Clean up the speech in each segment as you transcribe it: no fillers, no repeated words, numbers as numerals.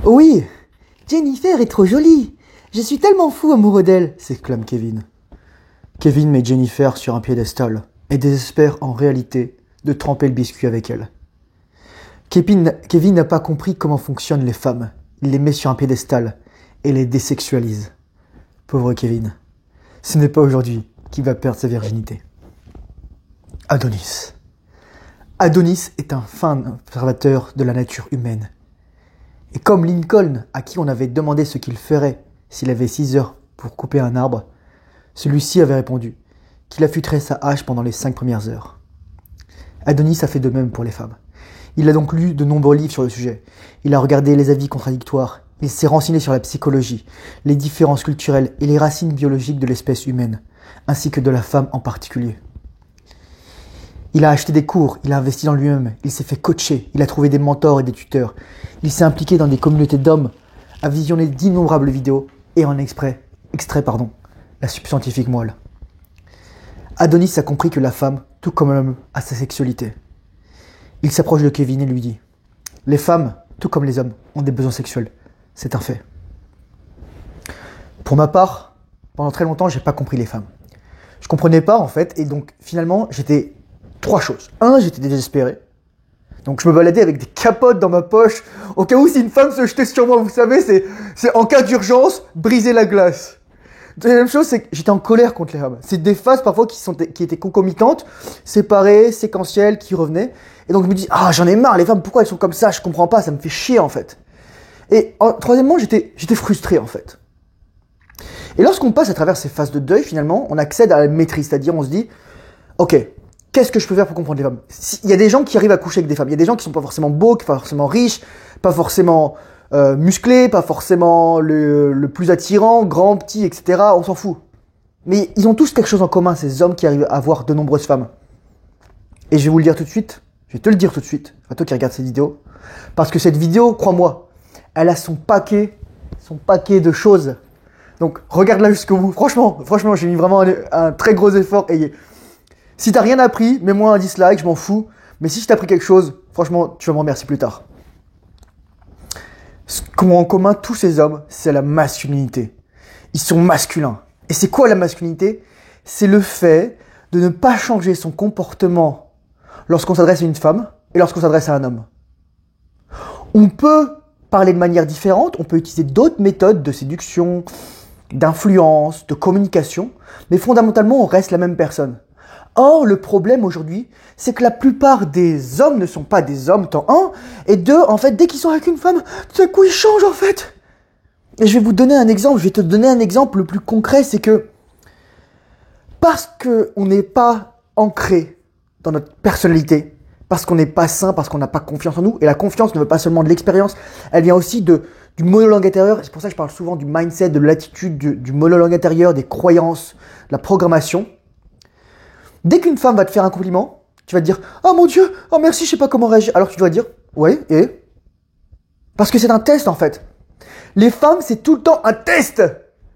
Oui, Jennifer est trop jolie. Je suis tellement fou amoureux d'elle, s'exclame Kevin. Kevin met Jennifer sur un piédestal et désespère en réalité de tremper le biscuit avec elle. Kevin n'a pas compris comment fonctionnent les femmes. Il les met sur un piédestal et les désexualise. Pauvre Kevin. Ce n'est pas aujourd'hui qu'il va perdre sa virginité. Adonis. Adonis est un fin observateur de la nature humaine. Et comme Lincoln, à qui on avait demandé ce qu'il ferait s'il avait 6 heures pour couper un arbre, celui-ci avait répondu qu'il affûterait sa hache pendant les 5 premières heures. Adonis a fait de même pour les femmes. Il a donc lu de nombreux livres sur le sujet. Il a regardé les avis contradictoires. Il s'est renseigné sur la psychologie, les différences culturelles et les racines biologiques de l'espèce humaine, ainsi que de la femme en particulier. Il a acheté des cours, il a investi dans lui-même, il s'est fait coacher, il a trouvé des mentors et des tuteurs. Il s'est impliqué dans des communautés d'hommes, a visionné d'innombrables vidéos et en extrait la subscientifique moelle. Adonis a compris que la femme, tout comme l'homme, a sa sexualité. Il s'approche de Kevin et lui dit « Les femmes, tout comme les hommes, ont des besoins sexuels. C'est un fait. » Pour ma part, pendant très longtemps, j'ai pas compris les femmes. Je comprenais pas en fait, et donc finalement, j'étais 3 choses. 1, j'étais désespéré. Donc je me baladais avec des capotes dans ma poche, au cas où si une femme se jetait sur moi, vous savez, c'est en cas d'urgence, briser la glace. Deuxième chose, c'est que j'étais en colère contre les femmes. C'est des phases parfois qui étaient concomitantes, séparées, séquentielles, qui revenaient. Et donc je me dis, j'en ai marre, les femmes, pourquoi elles sont comme ça? Je comprends pas, ça me fait chier en fait. Et troisièmement, j'étais frustré en fait. Et lorsqu'on passe à travers ces phases de deuil, finalement, on accède à la maîtrise, c'est-à-dire on se dit, ok, qu'est-ce que je peux faire pour comprendre les femmes? Il y a des gens qui arrivent à coucher avec des femmes, il y a des gens qui sont pas forcément beaux, pas forcément riches, pas forcément musclés, pas forcément le plus attirant, grand, petit, etc. On s'en fout. Mais ils ont tous quelque chose en commun, ces hommes qui arrivent à avoir de nombreuses femmes. Et je vais vous le dire tout de suite, je vais te le dire tout de suite, à toi qui regardes cette vidéo, parce que cette vidéo, crois-moi, elle a son paquet de choses. Donc regarde-la jusqu'au bout. Franchement, j'ai mis vraiment un très gros effort. Et si t'as rien appris, mets-moi un dislike, je m'en fous. Mais si je t'ai appris quelque chose, franchement, tu vas me remercier plus tard. Ce qu'ont en commun tous ces hommes, c'est la masculinité. Ils sont masculins. Et c'est quoi la masculinité? C'est le fait de ne pas changer son comportement lorsqu'on s'adresse à une femme et lorsqu'on s'adresse à un homme. On peut parler de manière différente, on peut utiliser d'autres méthodes de séduction, d'influence, de communication, mais fondamentalement, on reste la même personne. Or, le problème aujourd'hui, c'est que la plupart des hommes ne sont pas des hommes, tant un, et deux, en fait, dès qu'ils sont avec une femme, tout à coup, ils changent, en fait. Et je vais vous donner un exemple, je vais te donner un exemple le plus concret, c'est que parce qu'on n'est pas ancré dans notre personnalité, parce qu'on n'est pas sain, parce qu'on n'a pas confiance en nous, et la confiance ne veut pas seulement de l'expérience, elle vient aussi du monologue intérieur, c'est pour ça que je parle souvent du mindset, de l'attitude, du monologue intérieur, des croyances, de la programmation. Dès qu'une femme va te faire un compliment, tu vas te dire « Oh mon Dieu, oh merci, je sais pas comment réagir ». Alors tu dois dire « Ouais, et ?» Parce que c'est un test en fait. Les femmes, c'est tout le temps un test.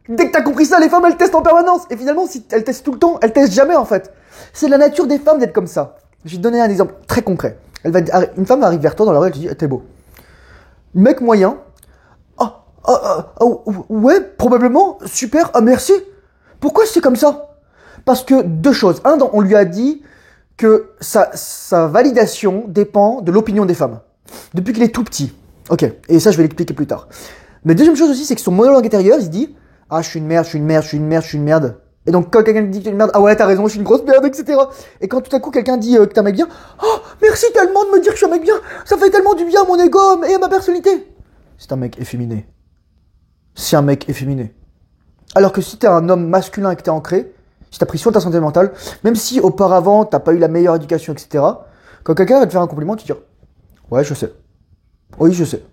Dès que tu as compris ça, les femmes, elles testent en permanence. Et finalement, si elles testent tout le temps, elles testent jamais en fait. C'est la nature des femmes d'être comme ça. Je vais te donner un exemple très concret. Une femme arrive vers toi dans la rue, elle te dit « T'es beau ». Mec moyen, ouais, probablement, super, merci. Pourquoi c'est comme ça? Parce que 2 choses. On lui a dit que sa validation dépend de l'opinion des femmes. Depuis qu'il est tout petit. Ok, et ça je vais l'expliquer plus tard. Mais deuxième chose aussi, c'est que son monologue intérieur, il se dit « Ah, je suis une merde, je suis une merde, je suis une merde, je suis une merde ». Et donc quand quelqu'un dit que tu es une merde, ah ouais, t'as raison, je suis une grosse merde, etc. Et quand tout à coup quelqu'un dit que t'es un mec bien, oh, merci tellement de me dire que je suis un mec bien, ça fait tellement du bien à mon ego et à ma personnalité. C'est un mec efféminé. C'est un mec efféminé. Alors que si t'es un homme masculin et que t'es ancré, si t'as pris soin de ta santé mentale, même si auparavant t'as pas eu la meilleure éducation, etc., quand quelqu'un va te faire un compliment, tu te dis « Ouais, je sais. Oui, je sais. »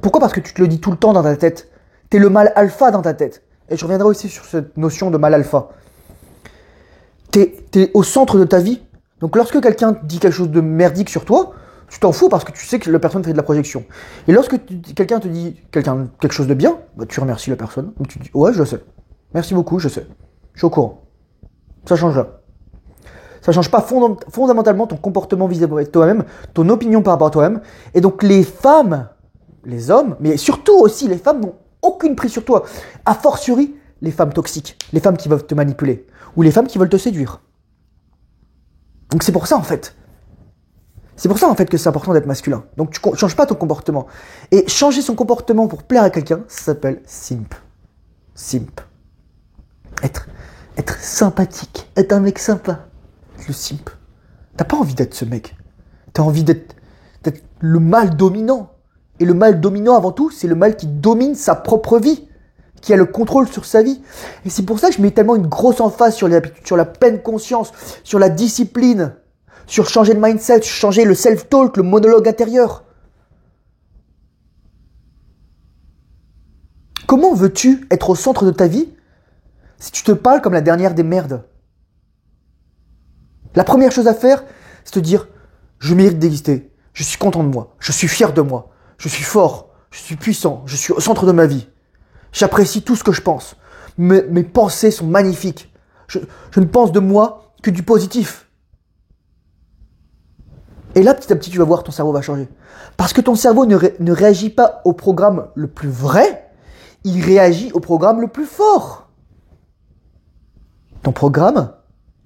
Pourquoi? Parce que tu te le dis tout le temps dans ta tête. T'es le mâle alpha dans ta tête. Et je reviendrai aussi sur cette notion de mâle alpha. T'es au centre de ta vie. Donc lorsque quelqu'un dit quelque chose de merdique sur toi, tu t'en fous parce que tu sais que la personne fait de la projection. Et lorsque quelqu'un te dit quelque chose de bien, bah, tu remercies la personne. Donc tu dis « Ouais, je le sais. Merci beaucoup, je sais. Je suis au courant. » Ça change là. Ça change pas fondamentalement ton comportement vis-à-vis de toi-même, ton opinion par rapport à toi-même. Et donc les femmes les hommes, mais surtout aussi les femmes n'ont aucune prise sur toi. A fortiori, les femmes toxiques, les femmes qui veulent te manipuler, ou les femmes qui veulent te séduire. Donc c'est pour ça en fait. C'est pour ça en fait que c'est important d'être masculin. Donc tu ne changes pas ton comportement. Et changer son comportement pour plaire à quelqu'un, ça s'appelle simp. Simp. Être sympathique, être un mec sympa. Le simp. T'as pas envie d'être ce mec. T'as envie d'être le mâle dominant. Et le mâle dominant avant tout, c'est le mâle qui domine sa propre vie, qui a le contrôle sur sa vie. Et c'est pour ça que je mets tellement une grosse emphase sur les habitudes, sur la pleine conscience, sur la discipline, sur changer de mindset, changer le self-talk, le monologue intérieur. Comment veux-tu être au centre de ta vie si tu te parles comme la dernière des merdes? La première chose à faire, c'est te dire « Je mérite d'exister, je suis content de moi, je suis fier de moi, je suis fort, je suis puissant, je suis au centre de ma vie. J'apprécie tout ce que je pense. Mes pensées sont magnifiques. Je ne pense de moi que du positif. » Et là, petit à petit, tu vas voir, ton cerveau va changer. Parce que ton cerveau ne réagit pas au programme le plus vrai, il réagit au programme le plus fort. Ton programme,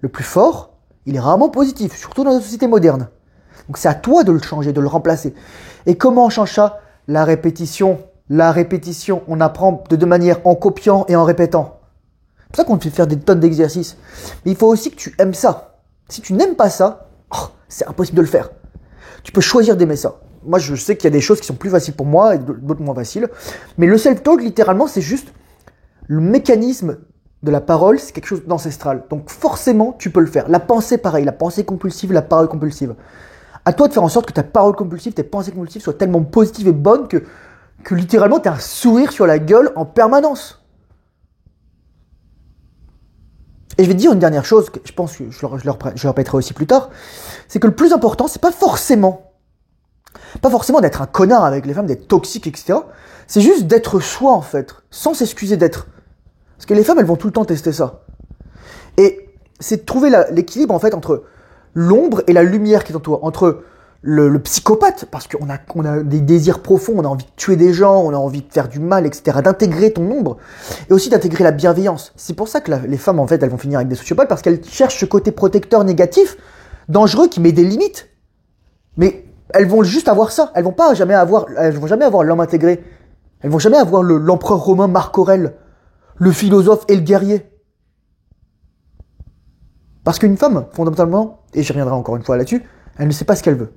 le plus fort, il est rarement positif, surtout dans la société moderne. Donc c'est à toi de le changer, de le remplacer. Et comment on change ça? La répétition. La répétition, on apprend de deux manières, en copiant et en répétant. C'est pour ça qu'on te fait faire des tonnes d'exercices. Mais il faut aussi que tu aimes ça. Si tu n'aimes pas ça, c'est impossible de le faire. Tu peux choisir d'aimer ça. Moi, je sais qu'il y a des choses qui sont plus faciles pour moi et d'autres moins faciles. Mais le self-talk, littéralement, c'est juste le mécanisme de la parole, c'est quelque chose d'ancestral. Donc forcément, tu peux le faire. La pensée, pareil. La pensée compulsive, la parole compulsive. À toi de faire en sorte que ta parole compulsive, tes pensées compulsives soient tellement positives et bonnes que littéralement, tu as un sourire sur la gueule en permanence. Et je vais te dire une dernière chose, que je pense que je le répéterai aussi plus tard, c'est que le plus important, c'est pas forcément d'être un connard avec les femmes, d'être toxique, etc. C'est juste d'être soi, en fait, sans s'excuser d'être. Parce que les femmes, elles vont tout le temps tester ça. Et c'est de trouver l'équilibre, en fait, entre l'ombre et la lumière qui est en toi, entre le psychopathe, parce qu'on a des désirs profonds, on a envie de tuer des gens, on a envie de faire du mal, etc., d'intégrer ton ombre, et aussi d'intégrer la bienveillance. C'est pour ça que les femmes, en fait, elles vont finir avec des sociopathes, parce qu'elles cherchent ce côté protecteur négatif, dangereux, qui met des limites. Mais elles vont juste avoir ça, elles vont jamais avoir l'homme intégré, elles vont jamais avoir l'empereur romain Marc Aurèle, le philosophe et le guerrier. Parce qu'une femme, fondamentalement, et j'y reviendrai encore une fois là-dessus, elle ne sait pas ce qu'elle veut.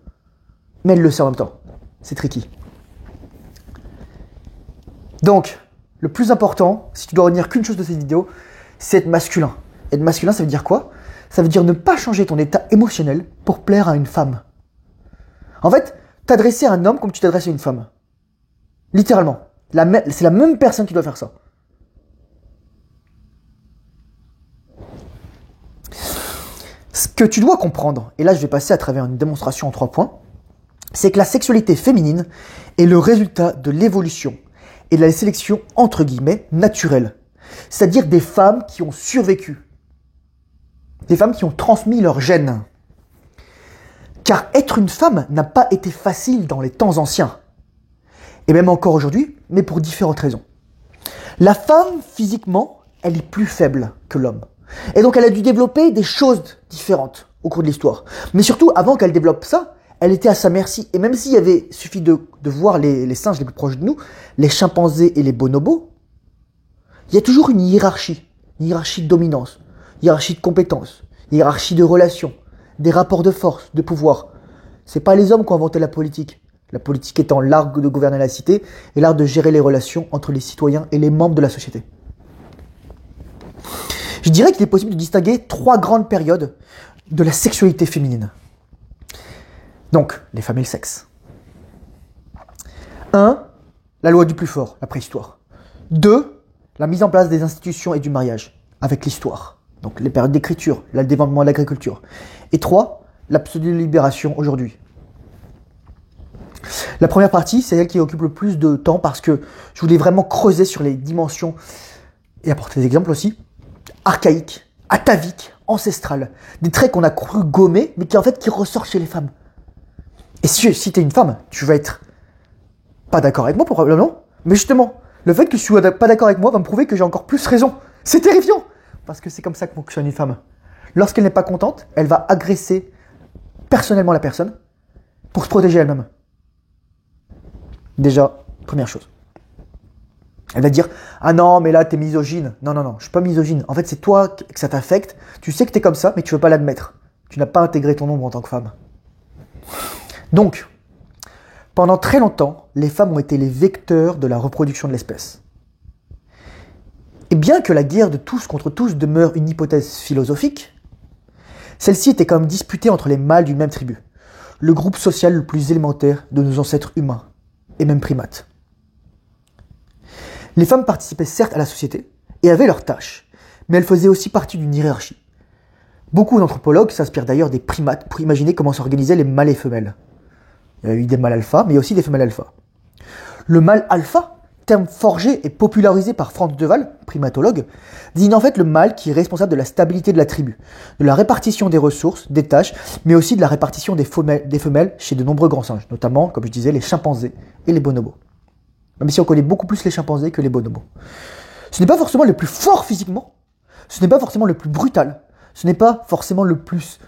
Mais elle le sait en même temps. C'est tricky. Donc, le plus important, si tu dois retenir qu'une chose de cette vidéo, c'est être masculin. Être masculin, ça veut dire quoi? Ça veut dire ne pas changer ton état émotionnel pour plaire à une femme. En fait, t'adresser à un homme comme tu t'adresses à une femme. Littéralement. C'est la même personne qui doit faire ça. Ce que tu dois comprendre, et là je vais passer à travers une démonstration en 3 points, c'est que la sexualité féminine est le résultat de l'évolution et de la sélection entre guillemets naturelle. C'est-à-dire des femmes qui ont survécu. Des femmes qui ont transmis leurs gènes. Car être une femme n'a pas été facile dans les temps anciens. Et même encore aujourd'hui, mais pour différentes raisons. La femme, physiquement, elle est plus faible que l'homme. Et donc elle a dû développer des choses différentes au cours de l'histoire. Mais surtout, avant qu'elle développe ça, elle était à sa merci. Et même s'il avait suffi de voir les singes les plus proches de nous, les chimpanzés et les bonobos, il y a toujours une hiérarchie de dominance, hiérarchie de compétences, hiérarchie de relations, des rapports de force, de pouvoir. C'est pas les hommes qui ont inventé la politique. La politique étant l'art de gouverner la cité et l'art de gérer les relations entre les citoyens et les membres de la société. Je dirais qu'il est possible de distinguer 3 grandes périodes de la sexualité féminine. Donc, les femmes et le sexe. 1. La loi du plus fort, la préhistoire. 2. La mise en place des institutions et du mariage, avec l'histoire. Donc, les périodes d'écriture, le développement de l'agriculture. Et 3. La pseudo-libération aujourd'hui. La première partie, c'est elle qui occupe le plus de temps parce que je voulais vraiment creuser sur les dimensions et apporter des exemples aussi. Archaïques, ataviques, ancestrales. Des traits qu'on a cru gommer, mais qui ressortent chez les femmes. Et si tu es une femme, tu vas être pas d'accord avec moi probablement, mais justement, le fait que je sois pas d'accord avec moi va me prouver que j'ai encore plus raison. C'est terrifiant, parce que c'est comme ça que fonctionne une femme. Lorsqu'elle n'est pas contente, elle va agresser personnellement la personne pour se protéger elle-même. Déjà, première chose. Elle va dire « Ah non, mais là, t'es misogyne. » Non, non, non, je suis pas misogyne. En fait, c'est toi que ça t'affecte. Tu sais que t'es comme ça, mais tu veux pas l'admettre. Tu n'as pas intégré ton ombre en tant que femme. Donc, pendant très longtemps, les femmes ont été les vecteurs de la reproduction de l'espèce. Et bien que la guerre de tous contre tous demeure une hypothèse philosophique, celle-ci était quand même disputée entre les mâles d'une même tribu, le groupe social le plus élémentaire de nos ancêtres humains, et même primates. Les femmes participaient certes à la société et avaient leurs tâches, mais elles faisaient aussi partie d'une hiérarchie. Beaucoup d'anthropologues s'inspirent d'ailleurs des primates pour imaginer comment s'organisaient les mâles et femelles. Il y a eu des mâles alpha, mais aussi des femelles alpha. Le mâle alpha, terme forgé et popularisé par Franz de Waal, primatologue, désigne en fait le mâle qui est responsable de la stabilité de la tribu, de la répartition des ressources, des tâches, mais aussi de la répartition des femelles chez de nombreux grands singes, notamment, comme je disais, les chimpanzés et les bonobos. Même si on connaît beaucoup plus les chimpanzés que les bonobos. Ce n'est pas forcément le plus fort physiquement, ce n'est pas forcément le plus brutal, ce n'est pas forcément le plus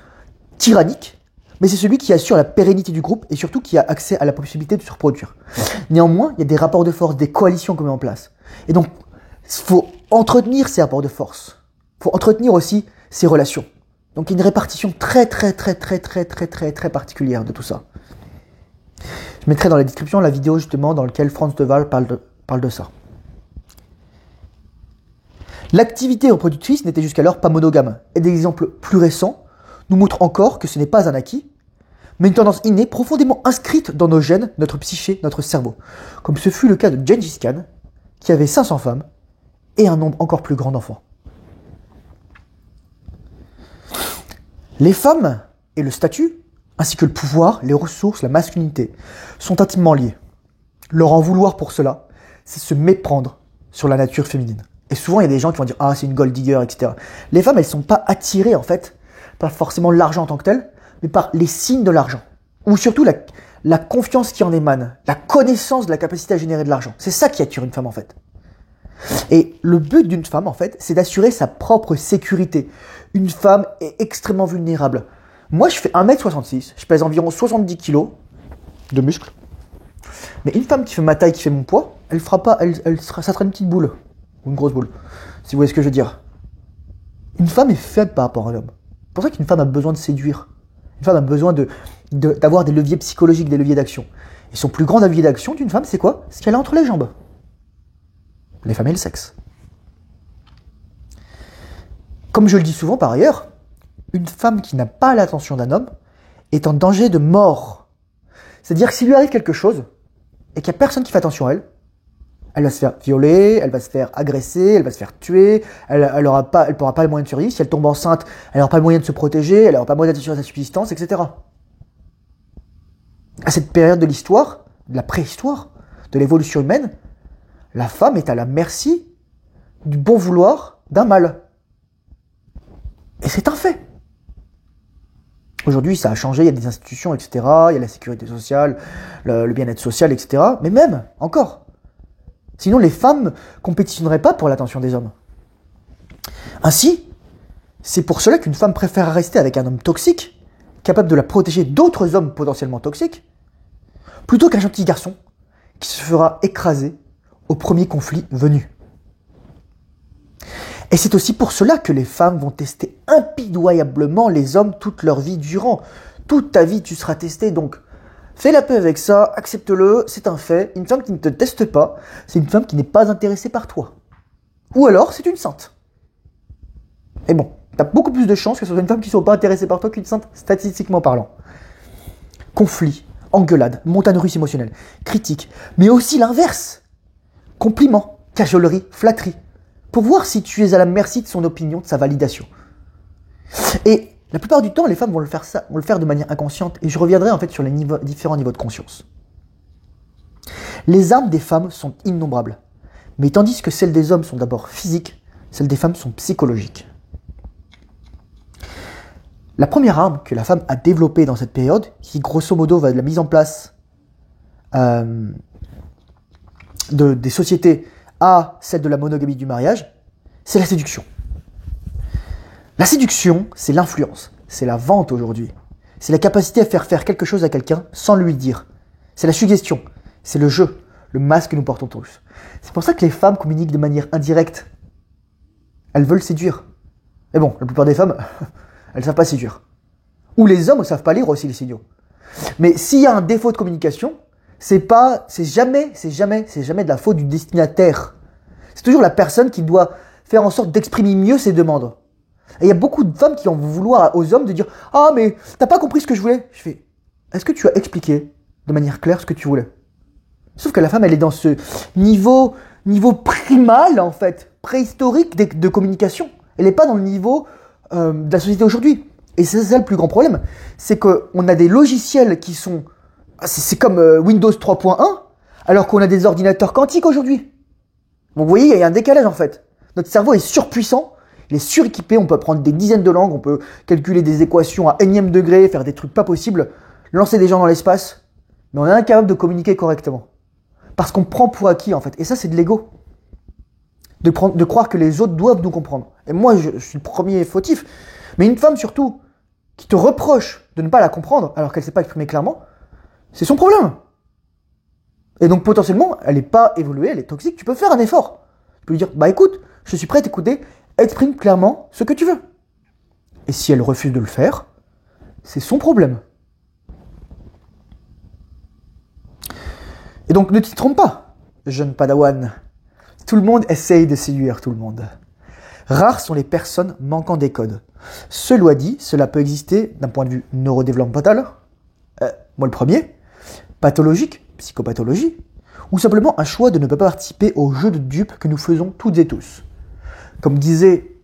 tyrannique, mais c'est celui qui assure la pérennité du groupe et surtout qui a accès à la possibilité de se reproduire. Néanmoins, il y a des rapports de force, des coalitions qu'on met en place. Et donc, il faut entretenir ces rapports de force. Il faut entretenir aussi ces relations. Donc, il y a une répartition très particulière de tout ça. Je mettrai dans la description la vidéo justement dans laquelle Franz de Waal parle de ça. L'activité reproductrice n'était jusqu'alors pas monogame, et des exemples plus récents nous montrent encore que ce n'est pas un acquis, mais une tendance innée profondément inscrite dans nos gènes, notre psyché, notre cerveau, comme ce fut le cas de Gengis Khan, qui avait 500 femmes et un nombre encore plus grand d'enfants. Les femmes et le statut, ainsi que le pouvoir, les ressources, la masculinité, sont intimement liés. Leur en vouloir pour cela, c'est se méprendre sur la nature féminine. Et souvent, il y a des gens qui vont dire « Ah, c'est une gold digger, etc. » Les femmes, elles ne sont pas attirées, en fait, par forcément l'argent en tant que tel, mais par les signes de l'argent. Ou surtout la confiance qui en émane, la connaissance de la capacité à générer de l'argent. C'est ça qui attire une femme, en fait. Et le but d'une femme, en fait, c'est d'assurer sa propre sécurité. Une femme est extrêmement vulnérable. Moi, je fais 1m66, je pèse environ 70 kg de muscles. Mais une femme qui fait ma taille, qui fait mon poids, elle fera pas, ça sera une petite boule. Ou une grosse boule, si vous voyez ce que je veux dire. Une femme est faible par rapport à l'homme. C'est pour ça qu'une femme a besoin de séduire. Une femme a besoin d'avoir des leviers psychologiques, des leviers d'action. Et son plus grand levier d'action d'une femme, c'est quoi? Ce qu'elle a entre les jambes. Les femmes et le sexe. Comme je le dis souvent par ailleurs, une femme qui n'a pas l'attention d'un homme est en danger de mort. C'est-à-dire que s'il lui arrive quelque chose, et qu'il n'y a personne qui fait attention à elle, elle va se faire violer, elle va se faire agresser, elle va se faire tuer, elle pourra pas le moyen de survivre. Si elle tombe enceinte, elle n'aura pas le moyen de se protéger, elle n'aura pas le moyen d'assurer sa subsistance, etc. À cette période de l'histoire, de la préhistoire, de l'évolution humaine, la femme est à la merci du bon vouloir d'un mâle. Et c'est un fait. Aujourd'hui, ça a changé, il y a des institutions, etc. Il y a la sécurité sociale, le bien-être social, etc. Mais même, encore. Sinon, les femmes compétitionneraient pas pour l'attention des hommes. Ainsi, c'est pour cela qu'une femme préfère rester avec un homme toxique, capable de la protéger d'autres hommes potentiellement toxiques, plutôt qu'un gentil garçon qui se fera écraser au premier conflit venu. Et c'est aussi pour cela que les femmes vont tester impitoyablement les hommes toute leur vie durant. Toute ta vie, tu seras testé, donc fais la paix avec ça, accepte-le, c'est un fait. Une femme qui ne te teste pas, c'est une femme qui n'est pas intéressée par toi. Ou alors, c'est une sainte. Et bon, t'as beaucoup plus de chances que ce soit une femme qui ne soit pas intéressée par toi qu'une sainte, statistiquement parlant. Conflit, engueulade, montagne russe émotionnelle, critique, mais aussi l'inverse. Compliment, cajolerie, flatterie. Pour voir si tu es à la merci de son opinion, de sa validation. Et la plupart du temps, les femmes vont le faire de manière inconsciente, et je reviendrai en fait sur les différents niveaux de conscience. Les armes des femmes sont innombrables, mais tandis que celles des hommes sont d'abord physiques, celles des femmes sont psychologiques. La première arme que la femme a développée dans cette période, qui grosso modo va de la mise en place des sociétés à celle de la monogamie du mariage, c'est la séduction. La séduction, c'est l'influence, c'est la vente aujourd'hui. C'est la capacité à faire quelque chose à quelqu'un sans lui dire. C'est la suggestion, c'est le jeu, le masque que nous portons tous. C'est pour ça que les femmes communiquent de manière indirecte. Elles veulent séduire. Mais bon, la plupart des femmes, elles ne savent pas séduire. Ou les hommes ne savent pas lire aussi, les signaux. Mais s'il y a un défaut de communication, c'est jamais de la faute du destinataire. C'est toujours la personne qui doit faire en sorte d'exprimer mieux ses demandes. Et il y a beaucoup de femmes qui en vont vouloir aux hommes de dire « Ah, mais t'as pas compris ce que je voulais ?» Je fais « Est-ce que tu as expliqué de manière claire ce que tu voulais ?» Sauf que la femme, elle est dans ce niveau primal, en fait, préhistorique de communication. Elle n'est pas dans le niveau de la société aujourd'hui. Et c'est ça le plus grand problème. C'est qu'on a des logiciels qui sont... C'est comme Windows 3.1, alors qu'on a des ordinateurs quantiques aujourd'hui. Bon, vous voyez, il y a un décalage, en fait. Notre cerveau est surpuissant, il est suréquipé, on peut apprendre des dizaines de langues, on peut calculer des équations à énième degré, faire des trucs pas possibles, lancer des gens dans l'espace, mais on est incapable de communiquer correctement. Parce qu'on prend pour acquis, en fait. Et ça, c'est de l'ego. De croire que les autres doivent nous comprendre. Et moi, je suis le premier fautif. Mais une femme, surtout, qui te reproche de ne pas la comprendre, alors qu'elle ne s'est pas exprimée clairement, c'est son problème. Et donc, potentiellement, elle n'est pas évoluée, elle est toxique. Tu peux faire un effort. Tu peux lui dire, bah écoute, je suis prêt à t'écouter, exprime clairement ce que tu veux. Et si elle refuse de le faire, c'est son problème. Et donc, ne t'y trompe pas, jeune padawan. Tout le monde essaye de séduire tout le monde. Rares sont les personnes manquant des codes. Cela dit, cela peut exister d'un point de vue neurodéveloppemental, moi le premier, pathologique, psychopathologie, ou simplement un choix de ne pas participer au jeu de dupes que nous faisons toutes et tous. Comme disait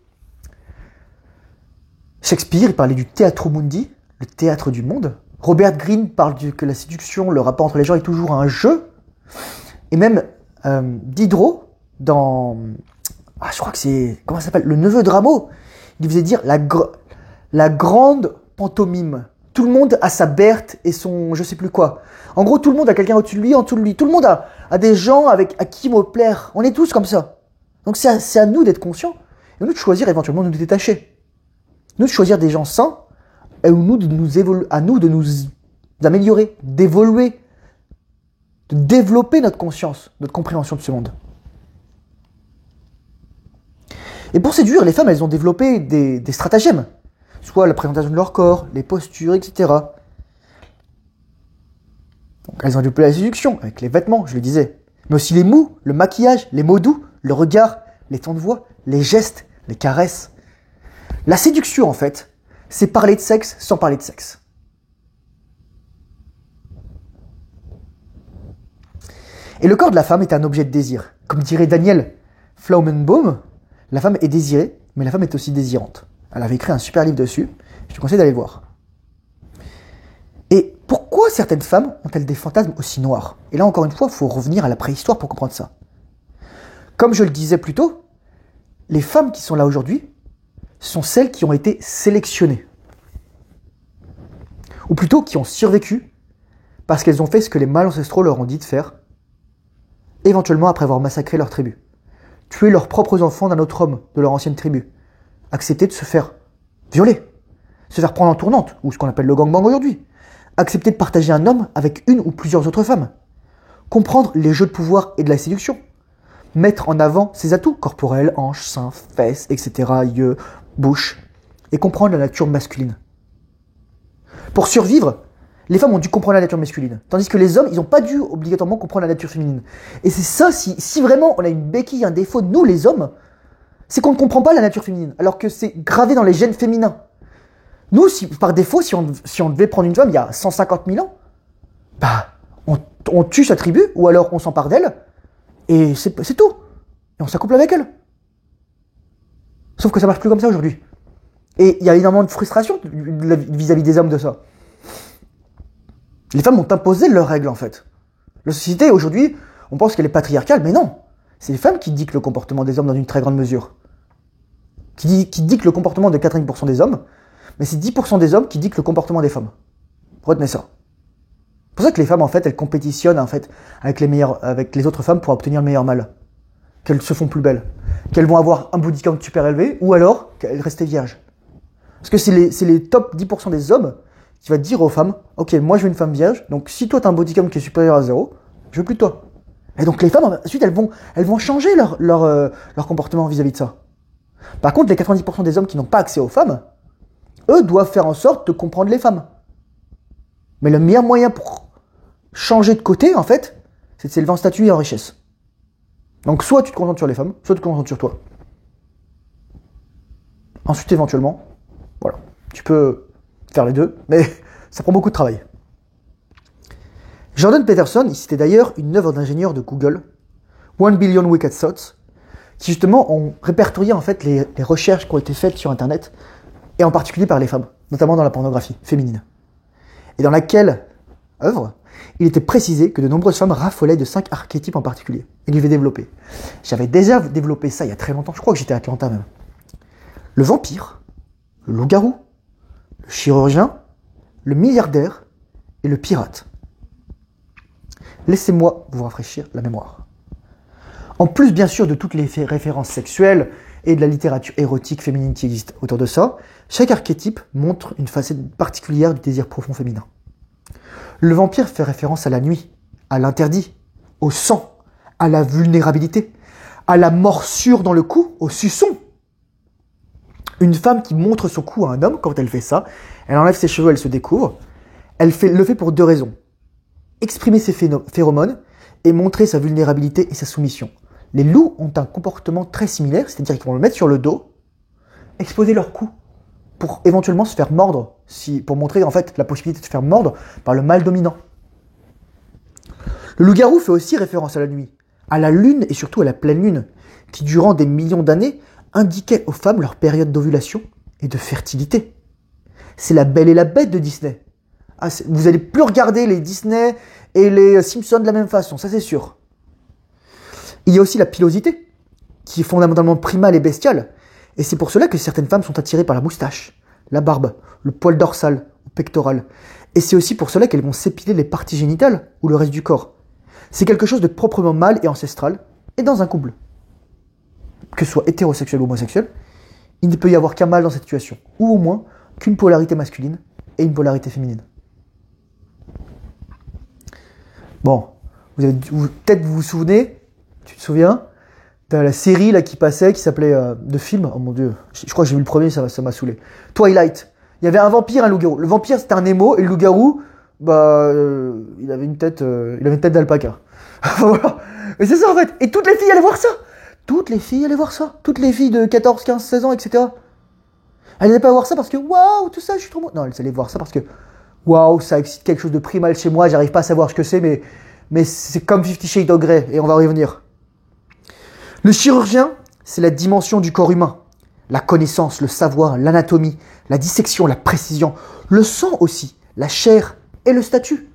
Shakespeare, il parlait du théâtre mundi, le théâtre du monde. Robert Greene parle que la séduction, le rapport entre les gens est toujours un jeu. Et même Diderot, dans... je crois que c'est... Comment ça s'appelle ? Le neveu de Rameau. Il faisait dire la grande pantomime. Tout le monde a sa Berthe et son je sais plus quoi. En gros, tout le monde a quelqu'un au-dessus de lui, en dessous de lui. Tout le monde a des gens à qui me plaire. On est tous comme ça. Donc c'est à nous d'être conscients. Et nous de choisir éventuellement de nous détacher. Nous de choisir des gens sains. Et à nous de nous améliorer, d'évoluer. De développer notre conscience, notre compréhension de ce monde. Et pour séduire, les femmes, elles ont développé des stratagèmes. Soit la présentation de leur corps, les postures, etc. Donc elles ont développé la séduction, avec les vêtements, je le disais. Mais aussi les mots, le maquillage, les mots doux, le regard, les tons de voix, les gestes, les caresses. La séduction, en fait, c'est parler de sexe sans parler de sexe. Et le corps de la femme est un objet de désir. Comme dirait Daniel Flaumenbaum, la femme est désirée, mais la femme est aussi désirante. Elle avait écrit un super livre dessus, je te conseille d'aller le voir. Et pourquoi certaines femmes ont-elles des fantasmes aussi noirs ? Et là, encore une fois, il faut revenir à la préhistoire pour comprendre ça. Comme je le disais plus tôt, les femmes qui sont là aujourd'hui sont celles qui ont été sélectionnées. Ou plutôt qui ont survécu parce qu'elles ont fait ce que les mâles ancestraux leur ont dit de faire, éventuellement après avoir massacré leur tribu. Tuer leurs propres enfants d'un autre homme de leur ancienne tribu. Accepter de se faire violer. Se faire prendre en tournante, ou ce qu'on appelle le gangbang aujourd'hui. Accepter de partager un homme avec une ou plusieurs autres femmes. Comprendre les jeux de pouvoir et de la séduction. Mettre en avant ses atouts corporels, hanches, seins, fesses, etc., yeux, bouche. Et comprendre la nature masculine. Pour survivre, les femmes ont dû comprendre la nature masculine. Tandis que les hommes, ils n'ont pas dû obligatoirement comprendre la nature féminine. Et c'est ça, si vraiment on a une béquille, un défaut, nous les hommes, c'est qu'on ne comprend pas la nature féminine. Alors que c'est gravé dans les gènes féminins. Nous, par défaut, si on devait prendre une femme il y a 150 000 ans, on tue sa tribu, ou alors on s'empare d'elle, et c'est tout. Et on s'accouple avec elle. Sauf que ça marche plus comme ça aujourd'hui. Et il y a énormément de frustration vis-à-vis des hommes de ça. Les femmes ont imposé leurs règles, en fait. La société, aujourd'hui, on pense qu'elle est patriarcale, mais non. C'est les femmes qui dictent le comportement des hommes dans une très grande mesure. Qui dictent le comportement de 90% des hommes, mais c'est 10% des hommes qui dictent le comportement des femmes. Retenez ça. C'est pour ça que les femmes, en fait, elles compétitionnent, en fait, avec les autres femmes pour obtenir le meilleur mâle. Qu'elles se font plus belles. Qu'elles vont avoir un body count super élevé, ou alors qu'elles restent vierges. Parce que c'est les top 10% des hommes qui va dire aux femmes, ok, moi je veux une femme vierge, donc si toi t'as un body count qui est supérieur à 0, je veux plus de toi. Et donc les femmes, ensuite, elles vont changer leur comportement vis-à-vis de ça. Par contre, les 90% des hommes qui n'ont pas accès aux femmes, eux doivent faire en sorte de comprendre les femmes. Mais le meilleur moyen pour changer de côté, en fait, c'est de s'élever en statut et en richesse. Donc soit tu te concentres sur les femmes, soit tu te concentres sur toi. Ensuite, éventuellement, voilà, tu peux faire les deux, mais ça prend beaucoup de travail. Jordan Peterson, il citait d'ailleurs une œuvre d'ingénieur de Google, 1 Billion Wicked Thoughts, qui justement ont répertorié en fait les recherches qui ont été faites sur Internet, et en particulier par les femmes, notamment dans la pornographie féminine. Et dans laquelle œuvre, il était précisé que de nombreuses femmes raffolaient de 5 archétypes en particulier, et qu'il devait développer. J'avais déjà développé ça il y a très longtemps, je crois que j'étais à Atlanta même. Le vampire, le loup-garou, le chirurgien, le milliardaire et le pirate. Laissez-moi vous rafraîchir la mémoire. En plus, bien sûr, de toutes les références sexuelles et de la littérature érotique féminine qui existe autour de ça, chaque archétype montre une facette particulière du désir profond féminin. Le vampire fait référence à la nuit, à l'interdit, au sang, à la vulnérabilité, à la morsure dans le cou, au suçon. Une femme qui montre son cou à un homme, quand elle fait ça, elle enlève ses cheveux, elle se découvre. Elle le fait pour 2 raisons. Exprimer ses phéromones et montrer sa vulnérabilité et sa soumission. Les loups ont un comportement très similaire, c'est-à-dire qu'ils vont le mettre sur le dos, exposer leur cou pour éventuellement se faire mordre, pour montrer en fait la possibilité de se faire mordre par le mâle dominant. Le loup-garou fait aussi référence à la nuit, à la lune et surtout à la pleine lune, qui durant des millions d'années indiquait aux femmes leur période d'ovulation et de fertilité. C'est la Belle et la Bête de Disney. Ah, vous allez plus regarder les Disney et les Simpsons de la même façon, ça c'est sûr. Il y a aussi la pilosité, qui est fondamentalement primale et bestiale, et c'est pour cela que certaines femmes sont attirées par la moustache, la barbe, le poil dorsal ou pectoral. Et c'est aussi pour cela qu'elles vont s'épiler les parties génitales ou le reste du corps. C'est quelque chose de proprement mâle et ancestral, et dans un couple, que ce soit hétérosexuel ou homosexuel, il ne peut y avoir qu'un mâle dans cette situation, ou au moins qu'une polarité masculine et une polarité féminine. Bon, peut-être vous vous souvenez, tu te souviens, de la série là qui passait, qui s'appelait de film, oh mon dieu, je crois que j'ai vu le premier, ça m'a saoulé. Twilight. Il y avait un vampire, un loup-garou. Le vampire c'était un émo, et le loup-garou, il avait une tête d'alpaca. Voilà. Mais c'est ça en fait. Et toutes les filles allaient voir ça. Toutes les filles allaient voir ça. Toutes les filles de 14, 15, 16 ans, etc. Elles n'allaient pas voir ça parce que waouh, tout ça, je suis trop beau. Non, elles allaient voir ça parce que waouh, ça excite quelque chose de primal chez moi. J'arrive pas à savoir ce que c'est, mais c'est comme 50 Shades of Grey, et on va y revenir. Le chirurgien, c'est la dimension du corps humain. La connaissance, le savoir, l'anatomie, la dissection, la précision, le sang aussi, la chair et le statut.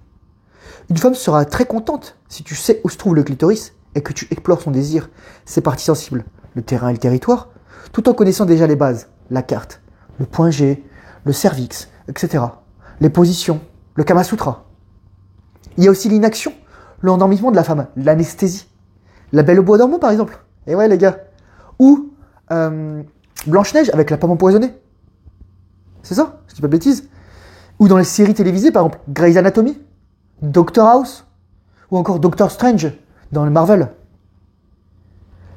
Une femme sera très contente si tu sais où se trouve le clitoris et que tu explores son désir, ses parties sensibles, le terrain et le territoire, tout en connaissant déjà les bases, la carte, le point G, le cervix, etc. Les positions, le Kama Sutra. Il y a aussi l'inaction, le endormissement de la femme, l'anesthésie. La Belle au bois dormant par exemple. Et ouais les gars. Ou Blanche-Neige avec la pomme empoisonnée. C'est ça, je dis pas de bêtises. Ou dans les séries télévisées par exemple, Grey's Anatomy, Doctor House, ou encore Doctor Strange dans le Marvel.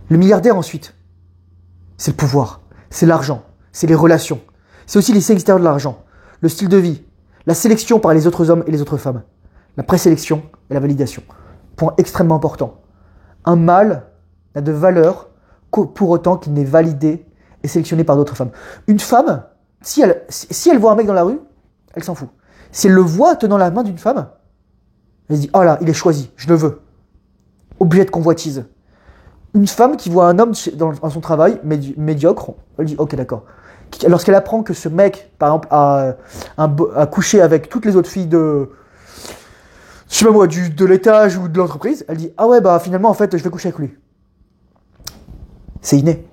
Le milliardaire ensuite, c'est le pouvoir, c'est l'argent, c'est les relations. C'est aussi les signes extérieurs de l'argent, le style de vie, la sélection par les autres hommes et les autres femmes, la présélection et la validation. Point extrêmement important. Un mâle n'a de valeur que pour autant qu'il n'est validé et sélectionné par d'autres femmes. Une femme, si elle voit un mec dans la rue, elle s'en fout. Si elle le voit tenant la main d'une femme, elle se dit « Oh là, il est choisi, je le veux. » Objet de convoitise. Une femme qui voit un homme dans son travail, médiocre, elle dit « Ok, d'accord. » Lorsqu'elle apprend que ce mec, par exemple, a couché avec toutes les autres filles de l'étage ou de l'entreprise, elle dit « Ah ouais, finalement, en fait, je vais coucher avec lui. » C'est inné.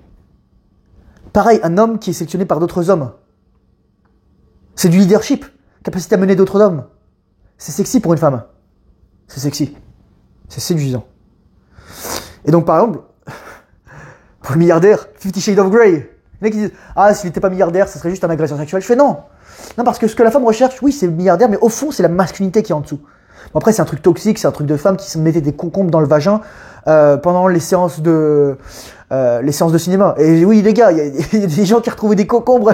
Pareil, un homme qui est sélectionné par d'autres hommes. C'est du leadership, capacité à mener d'autres hommes. C'est sexy pour une femme. C'est sexy. C'est séduisant. Et donc, par exemple, pour le milliardaire, 50 Shades of Grey. Les mecs qui disent, ah, s'il n'était pas milliardaire, ça serait juste un agresseur sexuel. Je fais non. Non, parce que ce que la femme recherche, oui, c'est le milliardaire, mais au fond, c'est la masculinité qui est en dessous. Bon, après, c'est un truc toxique, c'est un truc de femme qui se mettait des concombres dans le vagin pendant les séances de cinéma. Et oui, les gars, il y a des gens qui retrouvaient des concombres.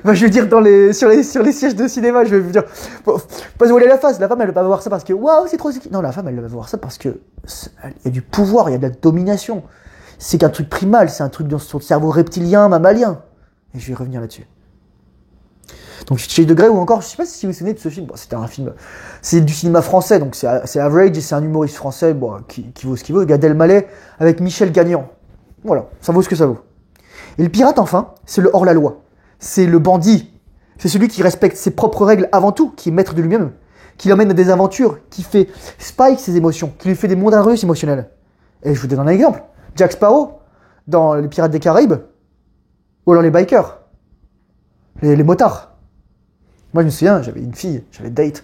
Bah, je veux dire, sur les sièges de cinéma, je vais vous dire, pas se voiler la face. La femme, elle va pas voir ça parce que waouh, c'est trop sexy. Non, la femme, elle va voir ça parce que il y a du pouvoir, il y a de la domination. C'est qu'un truc primal, c'est un truc dans son cerveau reptilien, mammalien. Et je vais revenir là-dessus. Donc Shades of Grey ou encore, je sais pas si vous vous souvenez de ce film, bon, c'était un film, c'est du cinéma français, donc c'est average et c'est un humoriste français bon, qui vaut ce qu'il vaut, Gad Elmaleh avec Michel Gagnon. Voilà, ça vaut ce que ça vaut. Et le pirate enfin, c'est le hors-la-loi, c'est le bandit, c'est celui qui respecte ses propres règles avant tout, qui est maître de lui-même, qui l'emmène à des aventures, qui fait spike ses émotions, qui lui fait des montagnes russes émotionnelles. Et je vous donne un exemple, Jack Sparrow dans Les Pirates des Caraïbes, ou alors les bikers, les motards. Moi, je me souviens, j'avais une fille, j'avais date.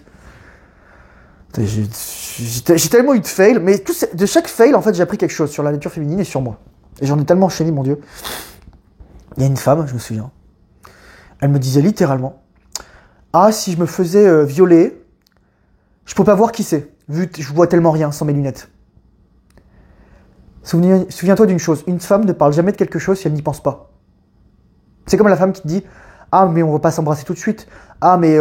J'ai tellement eu de fail, mais de chaque fail, en fait, j'ai appris quelque chose sur la nature féminine et sur moi. Et j'en ai tellement enchaîné, mon Dieu. Il y a une femme, je me souviens. Elle me disait littéralement, ah, si je me faisais violer, je peux pas voir qui c'est, vu que je vois tellement rien sans mes lunettes. Souviens-toi d'une chose, une femme ne parle jamais de quelque chose si elle n'y pense pas. C'est comme la femme qui te dit, ah, mais on va pas s'embrasser tout de suite. Ah, mais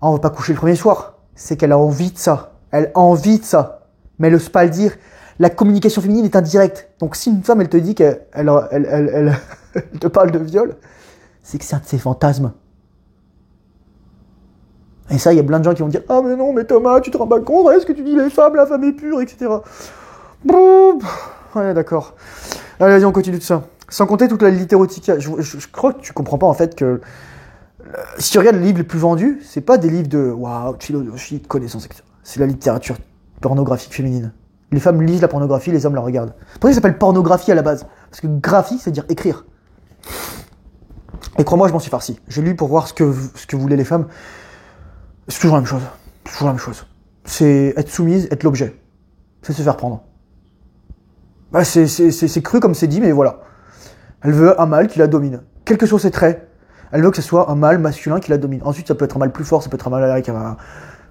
on va pas coucher le premier soir. C'est qu'elle a envie de ça. Elle a envie de ça. Mais elle n'ose pas le dire. La communication féminine est indirecte. Donc si une femme, elle te dit qu'elle elle te parle de viol, c'est que c'est un de ses fantasmes. Et ça, il y a plein de gens qui vont dire, ah, mais non, mais Thomas, tu te rends pas compte, est-ce que tu dis les femmes, la femme est pure, etc. Ouais, d'accord. Allez, vas-y, on continue de ça. Sans compter toute la littérotique. Je crois que tu comprends pas en fait que si tu regardes les livres les plus vendus, c'est pas des livres de waouh, de philosophie, de connaissances, etc. C'est la littérature pornographique féminine. Les femmes lisent la pornographie, les hommes la regardent. Pourquoi ça s'appelle pornographie à la base? Parce que graphie, c'est dire écrire. Et crois-moi, je m'en suis farci. J'ai lu pour voir ce que voulaient les femmes. C'est toujours la même chose. C'est toujours la même chose. C'est être soumise, être l'objet. C'est se faire prendre. Bah, c'est cru comme c'est dit, mais voilà. Elle veut un mâle qui la domine. Quels que soient ses traits, elle veut que ce soit un mâle masculin qui la domine. Ensuite, ça peut être un mâle plus fort, ça peut être un mâle avec un...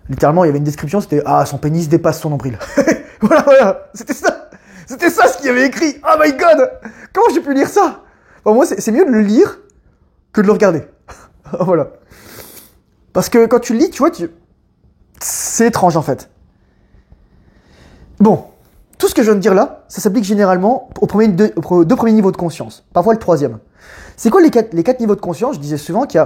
Littéralement, il y avait une description, c'était « Ah, son pénis dépasse son nombril. » Voilà. C'était ça ce qu'il y avait écrit. Oh my god. Comment j'ai pu lire ça? Bon, moi, c'est mieux de le lire que de le regarder. Voilà. Parce que quand tu le lis, tu vois, c'est étrange, en fait. Bon. Tout ce que je viens de dire là, ça s'applique généralement aux deux premiers niveaux de conscience, parfois le troisième. C'est quoi les quatre niveaux de conscience? Je disais souvent qu'il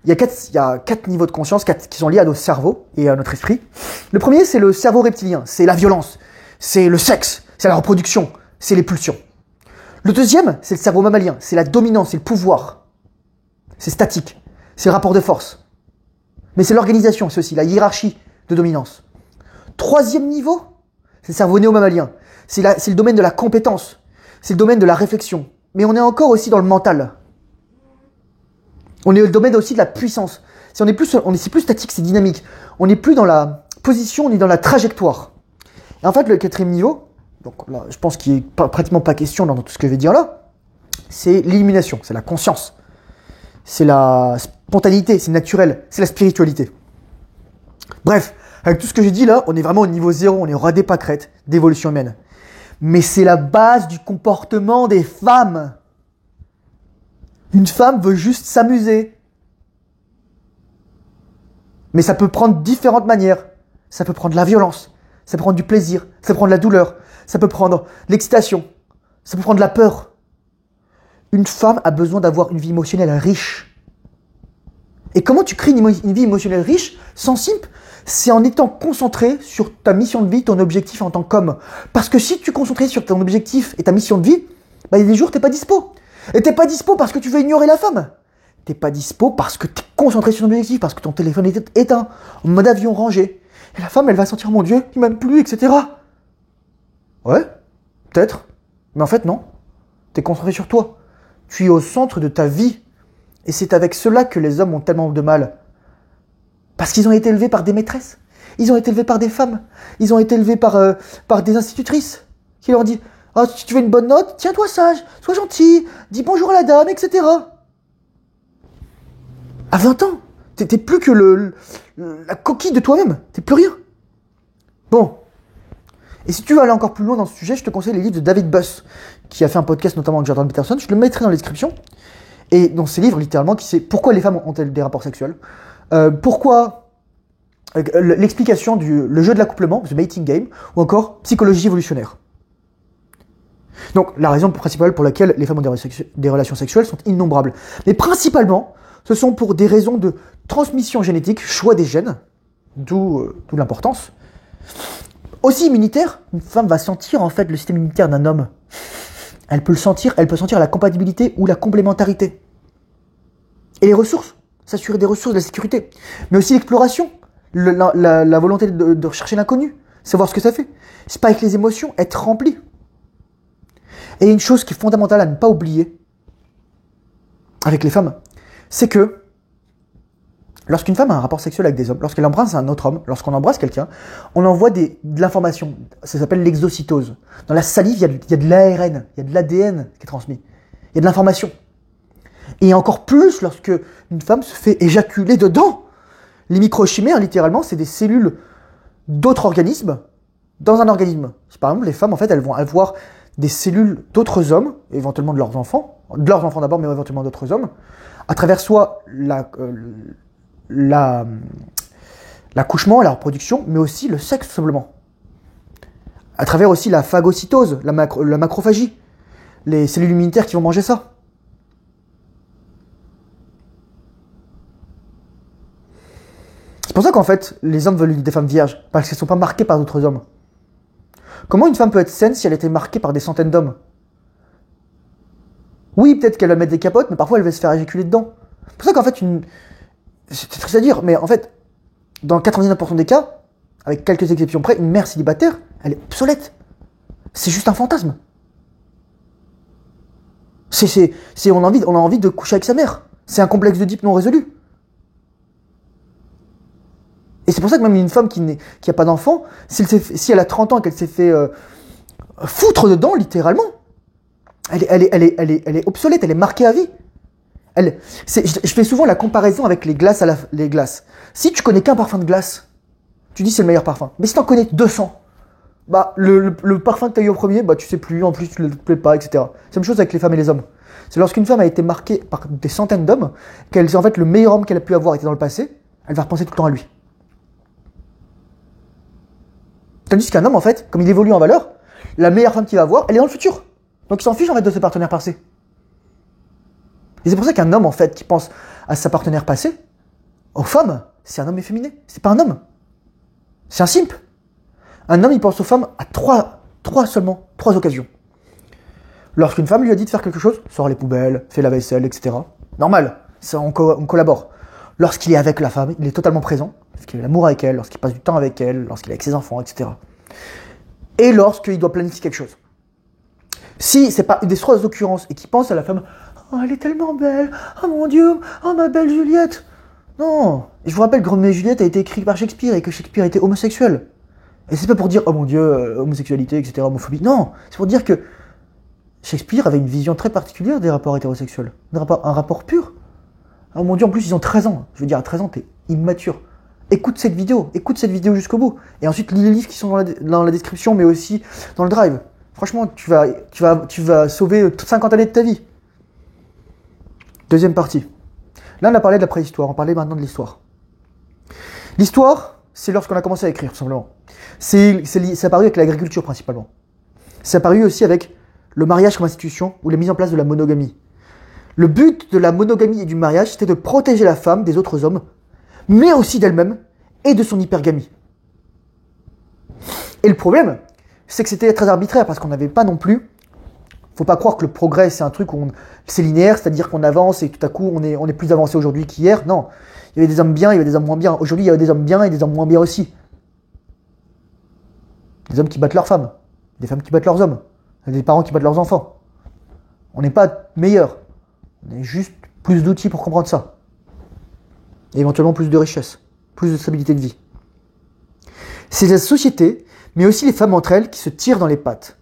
y a quatre niveaux de conscience qui sont liés à nos cerveaux et à notre esprit. Le premier, c'est le cerveau reptilien, c'est la violence, c'est le sexe, c'est la reproduction, c'est les pulsions. Le deuxième, c'est le cerveau mammalien, c'est la dominance, c'est le pouvoir, c'est statique, c'est le rapport de force. Mais c'est l'organisation, c'est aussi la hiérarchie de dominance. Troisième niveau, c'est le cerveau néo-mammalien. C'est le domaine de la compétence. C'est le domaine de la réflexion. Mais on est encore aussi dans le mental. On est le domaine aussi de la puissance. C'est plus statique, c'est dynamique. On n'est plus dans la position, on est dans la trajectoire. Et en fait, le quatrième niveau, donc là, je pense qu'il n'est pratiquement pas question dans tout ce que je vais dire là, c'est l'illumination, c'est la conscience. C'est la spontanéité, c'est naturel, c'est la spiritualité. Bref. Avec tout ce que j'ai dit là, on est vraiment au niveau zéro, on est au ras des pâquerettes d'évolution humaine. Mais c'est la base du comportement des femmes. Une femme veut juste s'amuser. Mais ça peut prendre différentes manières. Ça peut prendre la violence, ça peut prendre du plaisir, ça peut prendre la douleur, ça peut prendre l'excitation, ça peut prendre la peur. Une femme a besoin d'avoir une vie émotionnelle riche. Et comment tu crées une vie émotionnelle riche, sans simple? C'est en étant concentré sur ta mission de vie, ton objectif en tant qu'homme. Parce que si tu es concentré sur ton objectif et ta mission de vie, bah, il y a des jours, t'es pas dispo. Et t'es pas dispo parce que tu veux ignorer la femme. T'es pas dispo parce que t'es concentré sur ton objectif, parce que ton téléphone est éteint, en mode avion rangé. Et la femme, elle va sentir, mon Dieu, il m'aime plus, etc. Ouais, peut-être. Mais en fait, non. T'es concentré sur toi. Tu es au centre de ta vie. Et c'est avec cela que les hommes ont tellement de mal. Parce qu'ils ont été élevés par des maîtresses. Ils ont été élevés par des femmes. Ils ont été élevés par des institutrices qui leur disent « Ah, si tu veux une bonne note, tiens-toi sage, sois gentil, dis bonjour à la dame, etc. » À 20 ans, t'es plus que la coquille de toi-même. T'es plus rien. Bon. Et si tu veux aller encore plus loin dans ce sujet, je te conseille les livres de David Buss, qui a fait un podcast notamment avec Jordan Peterson. Je le mettrai dans la description. Et dans ces livres, littéralement, qui c'est pourquoi les femmes ont-elles des rapports sexuels, pourquoi l'explication le jeu de l'accouplement, the mating game, ou encore psychologie évolutionnaire. Donc la raison principale pour laquelle les femmes ont des relations sexuelles sont innombrables. Mais principalement, ce sont pour des raisons de transmission génétique, choix des gènes, d'où l'importance. Aussi immunitaire, une femme va sentir en fait le système immunitaire d'un homme. Elle peut le sentir, elle peut sentir la compatibilité ou la complémentarité. Et les ressources, s'assurer des ressources, de la sécurité. Mais aussi l'exploration, la volonté de rechercher l'inconnu, savoir ce que ça fait. C'est pas avec les émotions, être rempli. Et une chose qui est fondamentale à ne pas oublier avec les femmes, c'est que lorsqu'une femme a un rapport sexuel avec des hommes, lorsqu'elle embrasse un autre homme, lorsqu'on embrasse quelqu'un, on envoie de l'information. Ça s'appelle l'exocytose. Dans la salive, il y a de l'ARN, il y a de l'ADN qui est transmis. Il y a de l'information. Et encore plus lorsque une femme se fait éjaculer dedans. Les microchimères, littéralement, c'est des cellules d'autres organismes dans un organisme. Par exemple, les femmes, en fait, elles vont avoir des cellules d'autres hommes, éventuellement de leurs enfants d'abord, mais éventuellement d'autres hommes, à travers soit l'accouchement, la reproduction, mais aussi le sexe, tout simplement. À travers aussi la phagocytose, la macrophagie, les cellules immunitaires qui vont manger ça. C'est pour ça qu'en fait, les hommes veulent des femmes vierges, parce qu'elles ne sont pas marquées par d'autres hommes. Comment une femme peut être saine si elle était marquée par des centaines d'hommes? Oui, peut-être qu'elle va mettre des capotes, mais parfois elle va se faire éjaculer dedans. C'est pour ça qu'en fait, c'est triste à dire, mais en fait, dans 99% des cas, avec quelques exceptions près, une mère célibataire, elle est obsolète. C'est juste un fantasme. On a envie de coucher avec sa mère. C'est un complexe d'Oedipe non résolu. Et c'est pour ça que même une femme qui a pas d'enfant, si elle a 30 ans et qu'elle s'est fait foutre dedans, littéralement, elle est obsolète, elle est marquée à vie. Je fais souvent la comparaison avec les glaces. Si tu connais qu'un parfum de glace, tu dis c'est le meilleur parfum. Mais si tu en connais 200, bah le parfum que tu as eu au premier, bah tu sais plus, en plus tu ne te plais pas, etc. C'est la même chose avec les femmes et les hommes. C'est lorsqu'une femme a été marquée par des centaines d'hommes, qu'elle sait en fait le meilleur homme qu'elle a pu avoir était dans le passé, elle va repenser tout le temps à lui. Tandis qu'un homme, en fait, comme il évolue en valeur, la meilleure femme qu'il va avoir, elle est dans le futur. Donc il s'en fiche en fait de ses partenaires passés. Et c'est pour ça qu'un homme, en fait, qui pense à sa partenaire passée, aux femmes, c'est un homme efféminé. C'est pas un homme. C'est un simp. Un homme, il pense aux femmes à trois occasions. Lorsqu'une femme lui a dit de faire quelque chose, sort les poubelles, fait la vaisselle, etc. Normal, ça, on collabore. Lorsqu'il est avec la femme, il est totalement présent, lorsqu'il a l'amour avec elle, lorsqu'il passe du temps avec elle, lorsqu'il est avec ses enfants, etc. Et lorsqu'il doit planifier quelque chose. Si c'est pas une des trois occurrences et qu'il pense à la femme, oh elle est tellement belle, oh mon Dieu, oh ma belle Juliette. Non, et je vous rappelle que Roméo et Juliette a été écrit par Shakespeare et que Shakespeare était homosexuel. Et c'est pas pour dire, oh mon Dieu, homosexualité, etc., homophobie. Non, c'est pour dire que Shakespeare avait une vision très particulière des rapports hétérosexuels. Un rapport pur. Oh mon Dieu, en plus ils ont 13 ans. Je veux dire, à 13 ans, t'es immature. Écoute cette vidéo jusqu'au bout. Et ensuite, lis les livres qui sont dans la description, mais aussi dans le drive. Franchement, tu vas sauver 50 années de ta vie. Deuxième partie. Là, on a parlé de la préhistoire, on parlait maintenant de l'histoire. L'histoire, c'est lorsqu'on a commencé à écrire, tout simplement. C'est apparu avec l'agriculture, principalement. C'est apparu aussi avec le mariage comme institution ou la mise en place de la monogamie. Le but de la monogamie et du mariage, c'était de protéger la femme des autres hommes, mais aussi d'elle-même et de son hypergamie. Et le problème, c'est que c'était très arbitraire parce qu'on n'avait pas non plus. Faut pas croire que le progrès c'est un truc où c'est linéaire, c'est-à-dire qu'on avance et tout à coup on est plus avancé aujourd'hui qu'hier. Non, il y avait des hommes bien, il y avait des hommes moins bien. Aujourd'hui, il y a des hommes bien et des hommes moins bien aussi. Des hommes qui battent leurs femmes, des femmes qui battent leurs hommes, des parents qui battent leurs enfants. On n'est pas meilleur. On a juste plus d'outils pour comprendre ça. Et éventuellement plus de richesse, plus de stabilité de vie. C'est la société, mais aussi les femmes entre elles qui se tirent dans les pattes.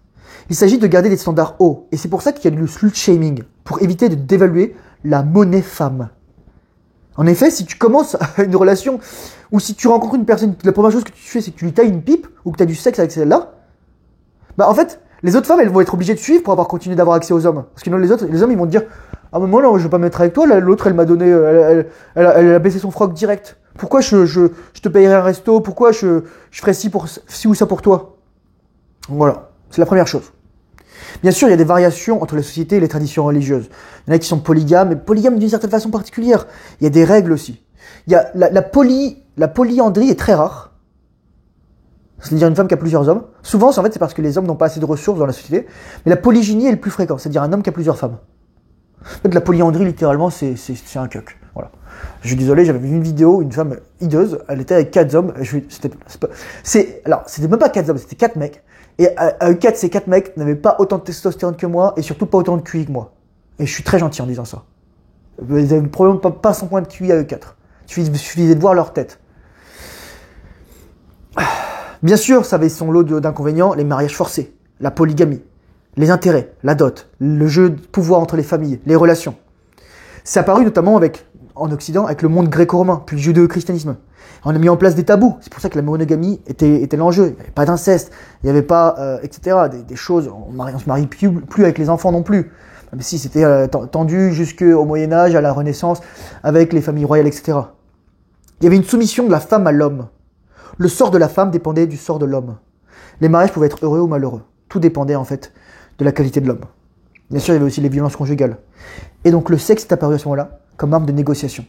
Il s'agit de garder des standards hauts, et c'est pour ça qu'il y a le slut shaming, pour éviter de dévaluer la monnaie femme. En effet, si tu commences une relation, ou si tu rencontres une personne, la première chose que tu fais, c'est que tu lui tailles une pipe, ou que tu as du sexe avec celle-là, bah en fait, les autres femmes, elles vont être obligées de suivre pour avoir continué d'avoir accès aux hommes. Parce que les hommes, ils vont te dire, ah mais moi, non, je vais pas me mettre avec toi, l'autre, elle m'a donné, elle a baissé son froc direct. Pourquoi je te payerais un resto? Pourquoi je ferais ci ou ça pour toi? Voilà, c'est la première chose. Bien sûr, il y a des variations entre les sociétés et les traditions religieuses. Il y en a qui sont polygames, mais polygames d'une certaine façon particulière. Il y a des règles aussi. Il y a la polyandrie est très rare. C'est-à-dire une femme qui a plusieurs hommes. Souvent, en fait, c'est parce que les hommes n'ont pas assez de ressources dans la société. Mais la polygynie est le plus fréquent, c'est-à-dire un homme qui a plusieurs femmes. En fait, la polyandrie, littéralement, c'est un cuck. Voilà. Je suis désolé, j'avais vu une vidéo, une femme hideuse, elle était avec 4 hommes. C'était même pas 4 hommes, c'était 4 mecs. Et ces 4 mecs n'avaient pas autant de testostérone que moi, et surtout pas autant de QI que moi. Et je suis très gentil en disant ça. Ils avaient probablement pas 100 points de QI à eux 4. Il suffisait de voir leur tête. Bien sûr, ça avait son lot d'inconvénients, les mariages forcés, la polygamie, les intérêts, la dot, le jeu de pouvoir entre les familles, les relations. C'est apparu notamment en Occident avec le monde gréco-romain, puis le judéo-christianisme. On a mis en place des tabous. C'est pour ça que la monogamie était l'enjeu. Il n'y avait pas d'inceste, il n'y avait pas, etc. Des choses. On se marie plus avec les enfants non plus. Même si c'était tendu jusqu'au Moyen-Âge, à la Renaissance, avec les familles royales, etc. Il y avait une soumission de la femme à l'homme. Le sort de la femme dépendait du sort de l'homme. Les mariages pouvaient être heureux ou malheureux. Tout dépendait en fait de la qualité de l'homme. Bien sûr, il y avait aussi les violences conjugales. Et donc le sexe est apparu à ce moment-là comme arme de négociation.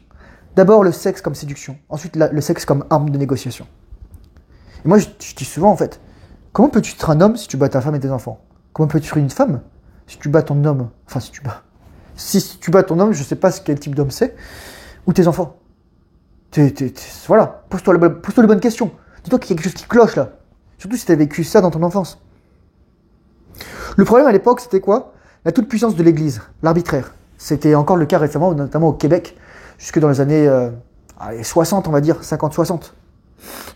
D'abord le sexe comme séduction, ensuite le sexe comme arme de négociation. Et moi je dis souvent en fait, comment peux-tu être un homme si tu bats ta femme et tes enfants? Comment peux-tu être une femme si tu bats ton homme? Enfin si tu bats ton homme, je sais pas quel type d'homme c'est, ou tes enfants. Voilà, pose-toi les bonnes questions. Dis-toi qu'il y a quelque chose qui cloche là. Surtout si tu as vécu ça dans ton enfance. Le problème à l'époque, c'était quoi? La toute-puissance de l'Église, l'arbitraire. C'était encore le cas récemment, notamment au Québec, jusque dans les années 60, on va dire, 50-60.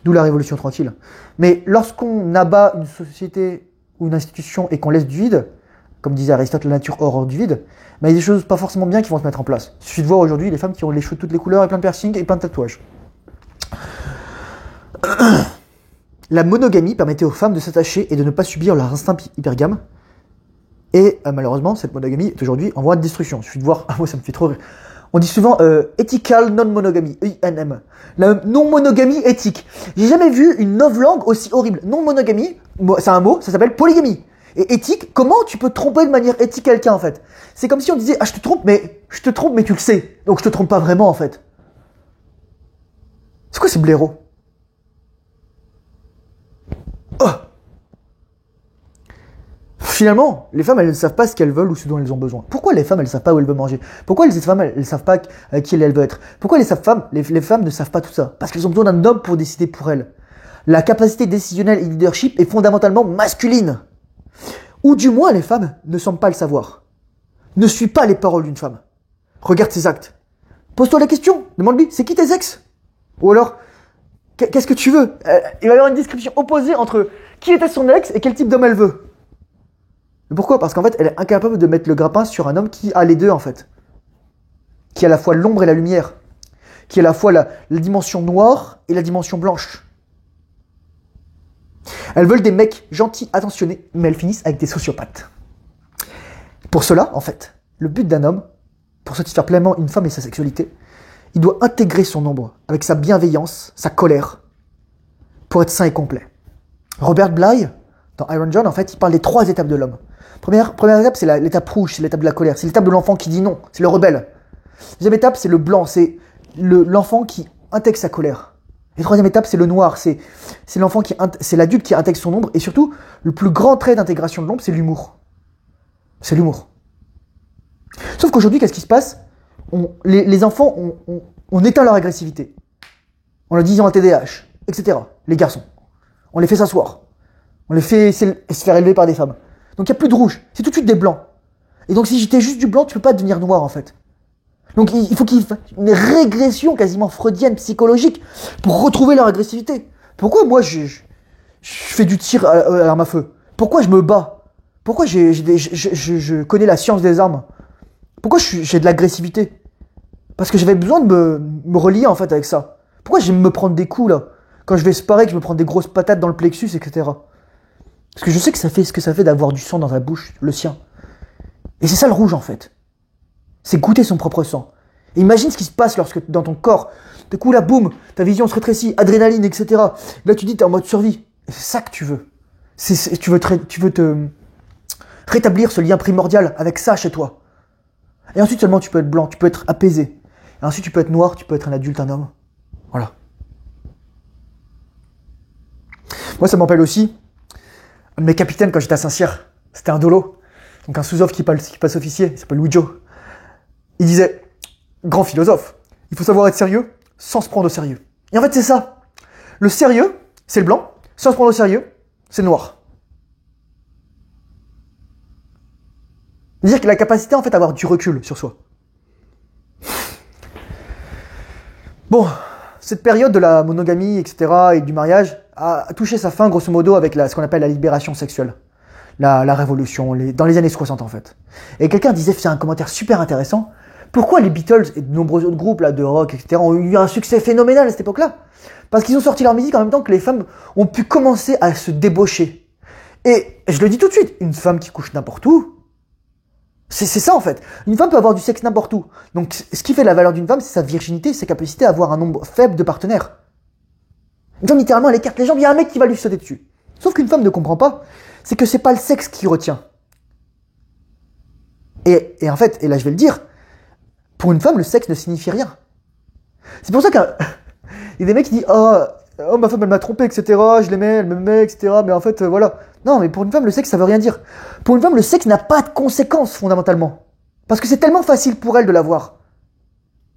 D'où la Révolution tranquille. Mais lorsqu'on abat une société ou une institution et qu'on laisse du vide, comme disait Aristote, la nature horreur du vide, il y a des choses pas forcément bien qui vont se mettre en place. Il suffit de voir aujourd'hui les femmes qui ont les cheveux de toutes les couleurs et plein de piercings et plein de tatouages. La monogamie permettait aux femmes de s'attacher et de ne pas subir leur instinct hypergame. Et malheureusement, cette monogamie est aujourd'hui en voie de destruction. Il suffit de voir, moi ça me fait trop rire. On dit souvent ethical non-monogamie, ENM. La non-monogamie éthique. J'ai jamais vu une novlangue aussi horrible. Non-monogamie, c'est un mot, ça s'appelle polygamie. Et éthique, comment tu peux tromper de manière éthique quelqu'un en fait? C'est comme si on disait, ah je te trompe mais tu le sais. Donc je te trompe pas vraiment en fait. C'est quoi ces blaireaux? Oh! Finalement, les femmes, elles ne savent pas ce qu'elles veulent ou ce dont elles ont besoin. Pourquoi les femmes, elles ne savent pas où elles veulent manger? Pourquoi les femmes, elles ne savent pas qui elles veulent être? Pourquoi les femmes ne savent pas tout ça? Parce qu'elles ont besoin d'un homme pour décider pour elles. La capacité décisionnelle et leadership est fondamentalement masculine. Ou du moins, les femmes ne semblent pas le savoir. Ne suis pas les paroles d'une femme. Regarde ses actes. Pose-toi la question. Demande-lui, c'est qui tes ex? Ou alors, qu'est-ce que tu veux? Il va y avoir une description opposée entre qui était son ex et quel type d'homme elle veut. Mais pourquoi? Parce qu'en fait, elle est incapable de mettre le grappin sur un homme qui a les deux, en fait. Qui a à la fois l'ombre et la lumière. Qui a à la fois la dimension noire et la dimension blanche. Elles veulent des mecs gentils, attentionnés, mais elles finissent avec des sociopathes. Pour cela, en fait, le but d'un homme, pour satisfaire pleinement une femme et sa sexualité, il doit intégrer son ombre avec sa bienveillance, sa colère, pour être sain et complet. Robert Bly, dans Iron John, en fait, il parle des 3 étapes de l'homme. Première étape, c'est l'étape rouge, c'est l'étape de la colère. C'est l'étape de l'enfant qui dit non, c'est le rebelle. Deuxième étape, c'est le blanc, c'est l'enfant qui intègre sa colère. Et troisième étape, c'est le noir, c'est l'adulte qui intègre son ombre. Et surtout, le plus grand trait d'intégration de l'ombre, c'est l'humour. C'est l'humour. Sauf qu'aujourd'hui, qu'est-ce qui se passe? Les enfants, on éteint leur agressivité. En leur disant un TDAH, etc. Les garçons. On les fait s'asseoir. On les fait se faire élever par des femmes. Donc il n'y a plus de rouge, c'est tout de suite des blancs. Et donc si j'étais juste du blanc, tu peux pas devenir noir en fait. Donc il faut qu'il y ait une régression quasiment freudienne, psychologique, pour retrouver leur agressivité. Pourquoi moi je fais du tir à l'arme à feu? Pourquoi je me bats? Pourquoi je connais la science des armes? Pourquoi j'ai de l'agressivité? Parce que j'avais besoin de me relier en fait avec ça. Pourquoi j'aime me prendre des coups là? Quand je vais sparer, que je me prends des grosses patates dans le plexus, etc. Parce que je sais que ça fait ce que ça fait d'avoir du sang dans ta bouche, le sien. Et c'est ça le rouge en fait. C'est goûter son propre sang. Et imagine ce qui se passe lorsque dans ton corps, d'un coup là, boum, ta vision se rétrécit, adrénaline, etc. Là tu dis t'es en mode survie. Et c'est ça que tu veux. Tu veux te rétablir ce lien primordial avec ça chez toi. Et ensuite seulement tu peux être blanc, tu peux être apaisé. Et ensuite tu peux être noir, tu peux être un adulte, un homme. Voilà. Moi ça m'appelle aussi un de mes capitaines quand j'étais à Saint-Cyr. C'était un dolo. Donc un sous-off qui passe officier, il s'appelle Louis Joe. Il disait, grand philosophe, il faut savoir être sérieux sans se prendre au sérieux. Et en fait c'est ça. Le sérieux, c'est le blanc. Sans se prendre au sérieux, c'est le noir. C'est-à-dire que la capacité en fait à avoir du recul sur soi. Bon, cette période de la monogamie, etc. et du mariage a touché sa fin grosso modo avec ce qu'on appelle la libération sexuelle. La révolution, dans les années 60 en fait. Et quelqu'un disait, c'est un commentaire super intéressant, pourquoi les Beatles et de nombreux autres groupes là, de rock, etc. ont eu un succès phénoménal à cette époque-là? Parce qu'ils ont sorti leur musique en même temps que les femmes ont pu commencer à se débaucher. Et je le dis tout de suite, une femme qui couche n'importe où, c'est ça en fait. Une femme peut avoir du sexe n'importe où. Donc ce qui fait la valeur d'une femme, c'est sa virginité, sa capacité à avoir un nombre faible de partenaires. Une femme littéralement elle écarte les jambes, il y a un mec qui va lui sauter dessus. Sauf qu'une femme ne comprend pas, c'est que c'est pas le sexe qui retient. Et en fait, et là je vais le dire, pour une femme le sexe ne signifie rien. C'est pour ça qu'il y a des mecs qui disent oh ma femme elle m'a trompé, etc. Je l'aimais, elle m'aimait, etc. Mais en fait voilà. Non, mais pour une femme le sexe ça veut rien dire. Pour une femme le sexe n'a pas de conséquences fondamentalement. Parce que c'est tellement facile pour elle de l'avoir.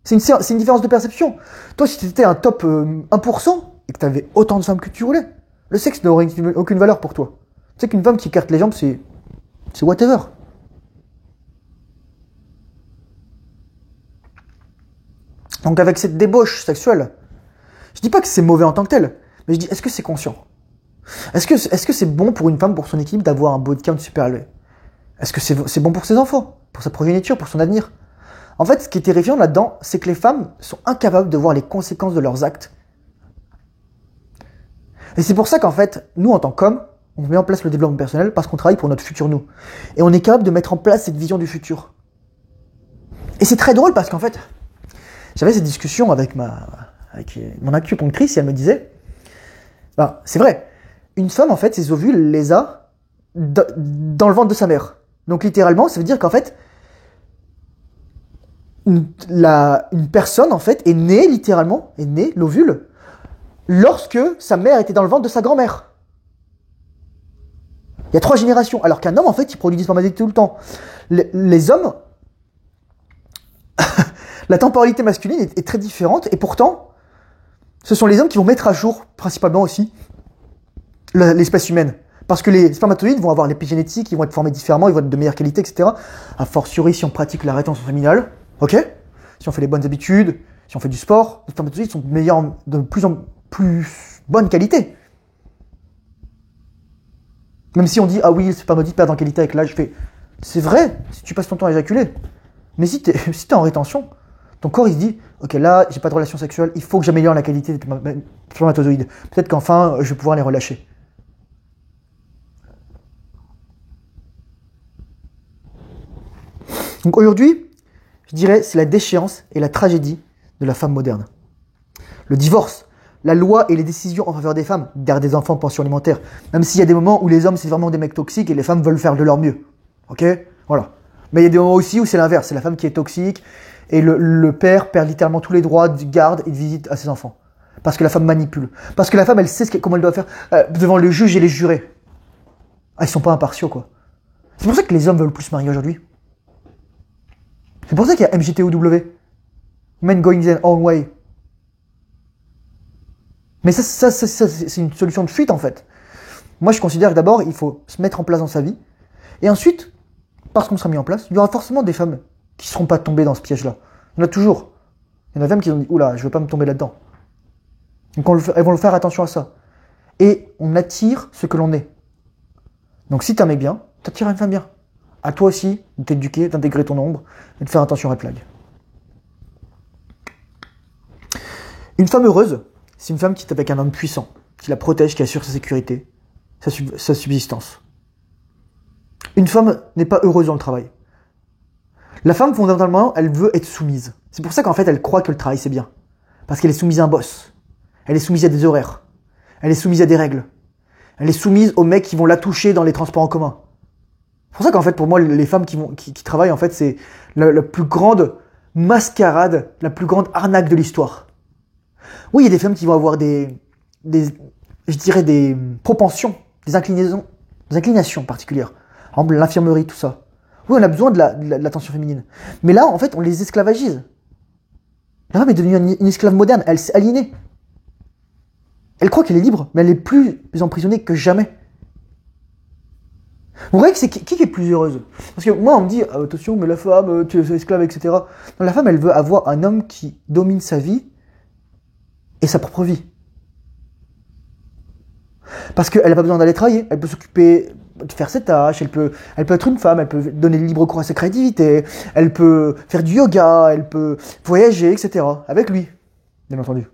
C'est une différence de perception. Toi si tu étais un top 1% et que tu avais autant de femmes que tu voulais, le sexe n'aurait aucune valeur pour toi. Tu sais qu'une femme qui écarte les jambes c'est whatever. Donc avec cette débauche sexuelle, je dis pas que c'est mauvais en tant que tel, mais je dis est-ce que c'est conscient? Est-ce que c'est bon pour une femme, pour son équilibre, d'avoir un body count super élevé? Est-ce que c'est bon pour ses enfants, pour sa progéniture, pour son avenir? En fait, ce qui est terrifiant là-dedans, c'est que les femmes sont incapables de voir les conséquences de leurs actes. Et c'est pour ça qu'en fait, nous en tant qu'hommes, on met en place le développement personnel parce qu'on travaille pour notre futur nous. Et on est capable de mettre en place cette vision du futur. Et c'est très drôle parce qu'en fait, j'avais cette discussion avec mon acupunctrice et elle me disait, c'est vrai, une femme en fait ses ovules elle les a dans le ventre de sa mère. Donc littéralement ça veut dire qu'en fait une personne en fait est née littéralement, l'ovule, lorsque sa mère était dans le ventre de sa grand-mère. Il y a 3 générations, alors qu'un homme en fait il produit des spermatozoïdes tout le temps. Les hommes, la temporalité masculine est très différente et pourtant ce sont les hommes qui vont mettre à jour principalement aussi l'espèce humaine. Parce que les spermatozoïdes vont avoir l'épigénétique, ils vont être formés différemment, ils vont être de meilleure qualité, etc. A fortiori si on pratique la rétention séminale, ok? Si on fait les bonnes habitudes, si on fait du sport, les spermatozoïdes sont meilleurs, de plus en plus bonne qualité. Même si on dit, ah oui, les spermatozoïdes perdent en qualité avec l'âge, c'est vrai, si tu passes ton temps à éjaculer. Mais si t'es en rétention, ton corps il se dit, ok là, j'ai pas de relation sexuelle, il faut que j'améliore la qualité des spermatozoïdes. Peut-être qu'enfin, je vais pouvoir les relâcher. Donc aujourd'hui, je dirais, c'est la déchéance et la tragédie de la femme moderne. Le divorce, la loi et les décisions en faveur des femmes, garde des enfants, pension alimentaire. Même s'il y a des moments où les hommes, c'est vraiment des mecs toxiques et les femmes veulent faire de leur mieux. Ok? Voilà. Mais il y a des moments aussi où c'est l'inverse, c'est la femme qui est toxique et le père perd littéralement tous les droits de garde et de visite à ses enfants. Parce que la femme manipule. Parce que la femme, elle sait comment elle doit faire devant le juge et les jurés. Ah, ils sont pas impartiaux, quoi. C'est pour ça que les hommes veulent plus se marier aujourd'hui. C'est pour ça qu'il y a MGTOW. Men going their own way. Mais ça c'est une solution de fuite, en fait. Moi, je considère que d'abord, il faut se mettre en place dans sa vie. Et ensuite, parce qu'on sera mis en place, il y aura forcément des femmes qui ne seront pas tombées dans ce piège-là. Il y en a toujours. Il y en a même qui ont dit, oula, je ne veux pas me tomber là-dedans. Donc elles vont faire attention à ça. et on attire ce que l'on est. Donc si t'as un mec bien, t'attireras une femme bien. À toi aussi de t'éduquer, d'intégrer ton ombre et de faire attention aux red flags. Une femme heureuse, c'est une femme qui est avec un homme puissant, qui la protège, qui assure sa sécurité, sa subsistance. Une femme n'est pas heureuse dans le travail. La femme, fondamentalement, elle veut être soumise. C'est pour ça qu'en fait, elle croit que le travail, c'est bien. Parce qu'elle est soumise à un boss. Elle est soumise à des horaires. Elle est soumise à des règles. Elle est soumise aux mecs qui vont la toucher dans les transports en commun. C'est pour ça qu'en fait, pour moi, les femmes qui travaillent, en fait, c'est la plus grande mascarade, la plus grande arnaque de l'histoire. Oui, il y a des femmes qui vont avoir des propensions, des inclinations particulières. Par exemple, l'infirmerie, tout ça. Oui, on a besoin de l'attention féminine. Mais là, en fait, on les esclavagise. La femme est devenue une esclave moderne, elle s'est aliénée. Elle croit qu'elle est libre, mais elle est plus emprisonnée que jamais. Vous voyez que c'est qui est plus heureuse? Parce que moi, on me dit, attention, mais la femme, tu es esclave, etc. Non, la femme, elle veut avoir un homme qui domine sa vie et sa propre vie. Parce qu'elle n'a pas besoin d'aller travailler, elle peut s'occuper de faire ses tâches, elle peut être une femme, elle peut donner le libre cours à sa créativité, elle peut faire du yoga, elle peut voyager, etc. Avec lui, bien entendu.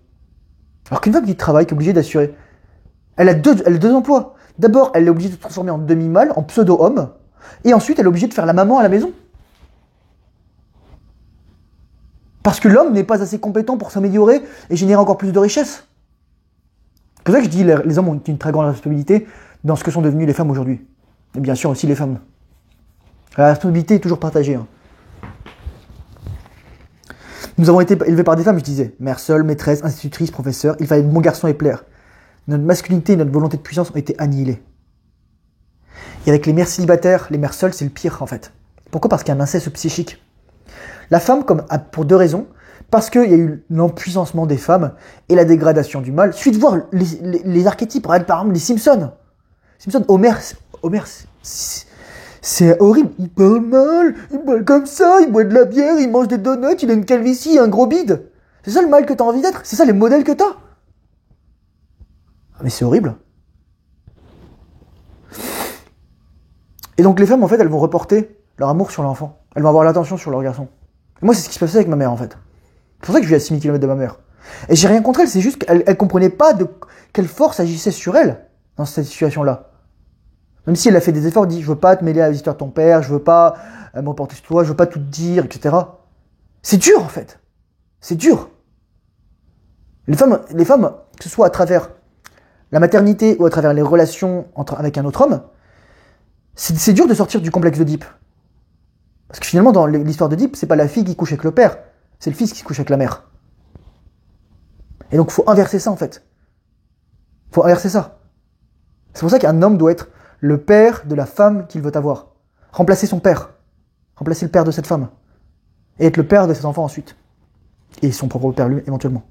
Alors qu'une femme qui travaille, qui est obligée d'assurer, elle a deux emplois. D'abord, elle est obligée de se transformer en demi-mâle, en pseudo-homme, et ensuite, elle est obligée de faire la maman à la maison. Parce que l'homme n'est pas assez compétent pour s'améliorer et générer encore plus de richesse. C'est pour ça que je dis que les hommes ont une très grande responsabilité dans ce que sont devenues les femmes aujourd'hui. Et bien sûr aussi les femmes. La responsabilité est toujours partagée. Hein. Nous avons été élevés par des femmes, je disais. Mère seule, maîtresse, institutrice, professeur. Il fallait de bons garçons et plaire. Notre masculinité et notre volonté de puissance ont été annihilées. Et avec les mères célibataires, les mères seules, c'est le pire en fait. Pourquoi? Parce qu'il y a un inceste psychique. La femme, pour deux raisons. Parce qu'il y a eu l'empuissancement des femmes et la dégradation du mâle. Suite de voir les archétypes, par exemple les Simpsons. Homer, c'est horrible. Il parle mal, il parle comme ça, il boit de la bière, il mange des donuts, il a une calvitie, un gros bide. C'est ça le mâle que t'as envie d'être? C'est ça les modèles que t'as? Mais c'est horrible. Et donc les femmes, en fait, elles vont reporter leur amour sur l'enfant. Elles vont avoir l'attention sur leur garçon. Et moi, c'est ce qui se passait avec ma mère, en fait. C'est pour ça que je vis à 6000 km de ma mère. Et j'ai rien contre elle, c'est juste qu'elle comprenait pas quelle force agissait sur elle dans cette situation-là. Même si elle a fait des efforts, elle dit, je veux pas te mêler à l'histoire de ton père, je veux pas me reporter sur toi, je veux pas tout te dire, etc. C'est dur, en fait. C'est dur. Les femmes, que ce soit à travers la maternité ou à travers les relations avec un autre homme, c'est dur de sortir du complexe d'Oedipe. Parce que finalement, dans l'histoire d'Oedipe, c'est pas la fille qui couche avec le père, c'est le fils qui couche avec la mère. Et donc, il faut inverser ça, en fait. Il faut inverser ça. C'est pour ça qu'un homme doit être le père de la femme qu'il veut avoir. Remplacer son père. Remplacer le père de cette femme. Et être le père de ses enfants ensuite. Et son propre père, lui, éventuellement.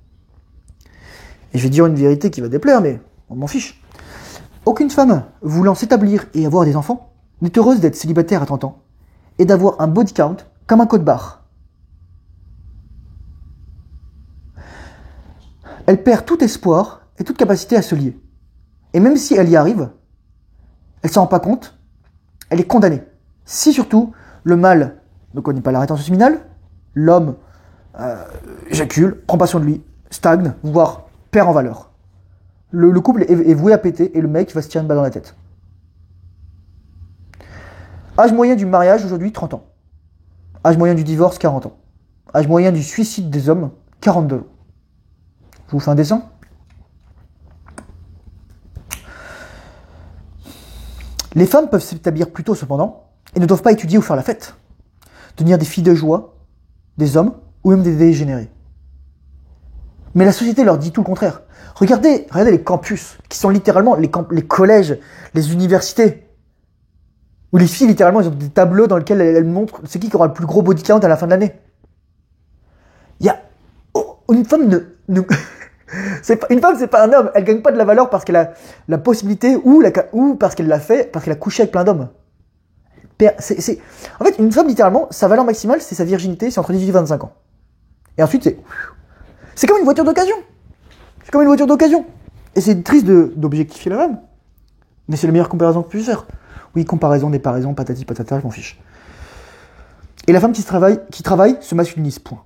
Et je vais dire une vérité qui va déplaire, mais on m'en fiche. Aucune femme voulant s'établir et avoir des enfants n'est heureuse d'être célibataire à 30 ans et d'avoir un body count comme un code barre. Elle perd tout espoir et toute capacité à se lier. Et même si elle y arrive, elle s'en rend pas compte, elle est condamnée. Si surtout, le mâle ne connaît pas la rétention séminale, l'homme éjacule, prend pas soin de lui, stagne, voire perd en valeur. Le couple est voué à péter et le mec va se tirer une balle dans la tête. Âge moyen du mariage aujourd'hui, 30 ans. Âge moyen du divorce, 40 ans. Âge moyen du suicide des hommes, 42 ans. Je vous fais un dessin. Les femmes peuvent s'établir plus tôt cependant et ne doivent pas étudier ou faire la fête. Devenir des filles de joie, des hommes ou même des dégénérés. Mais la société leur dit tout le contraire. Regardez les campus, qui sont littéralement les collèges, les universités. Où les filles, littéralement, ils ont des tableaux dans lesquels elles montrent c'est qui aura le plus gros body count à la fin de l'année. Il y a... une femme une femme, c'est pas un homme. Elle gagne pas de la valeur parce qu'elle a la possibilité ou parce qu'elle l'a fait, parce qu'elle a couché avec plein d'hommes. En fait, une femme, littéralement, sa valeur maximale, c'est sa virginité, c'est entre 18 et 25 ans. Et ensuite, c'est comme une voiture d'occasion. C'est comme une voiture d'occasion. Et c'est triste d'objectifier la femme. Mais c'est la meilleure comparaison que puisse faire. Oui, comparaison, déparaison, patati patata, je m'en fiche. Et la femme qui travaille se masculinise, point.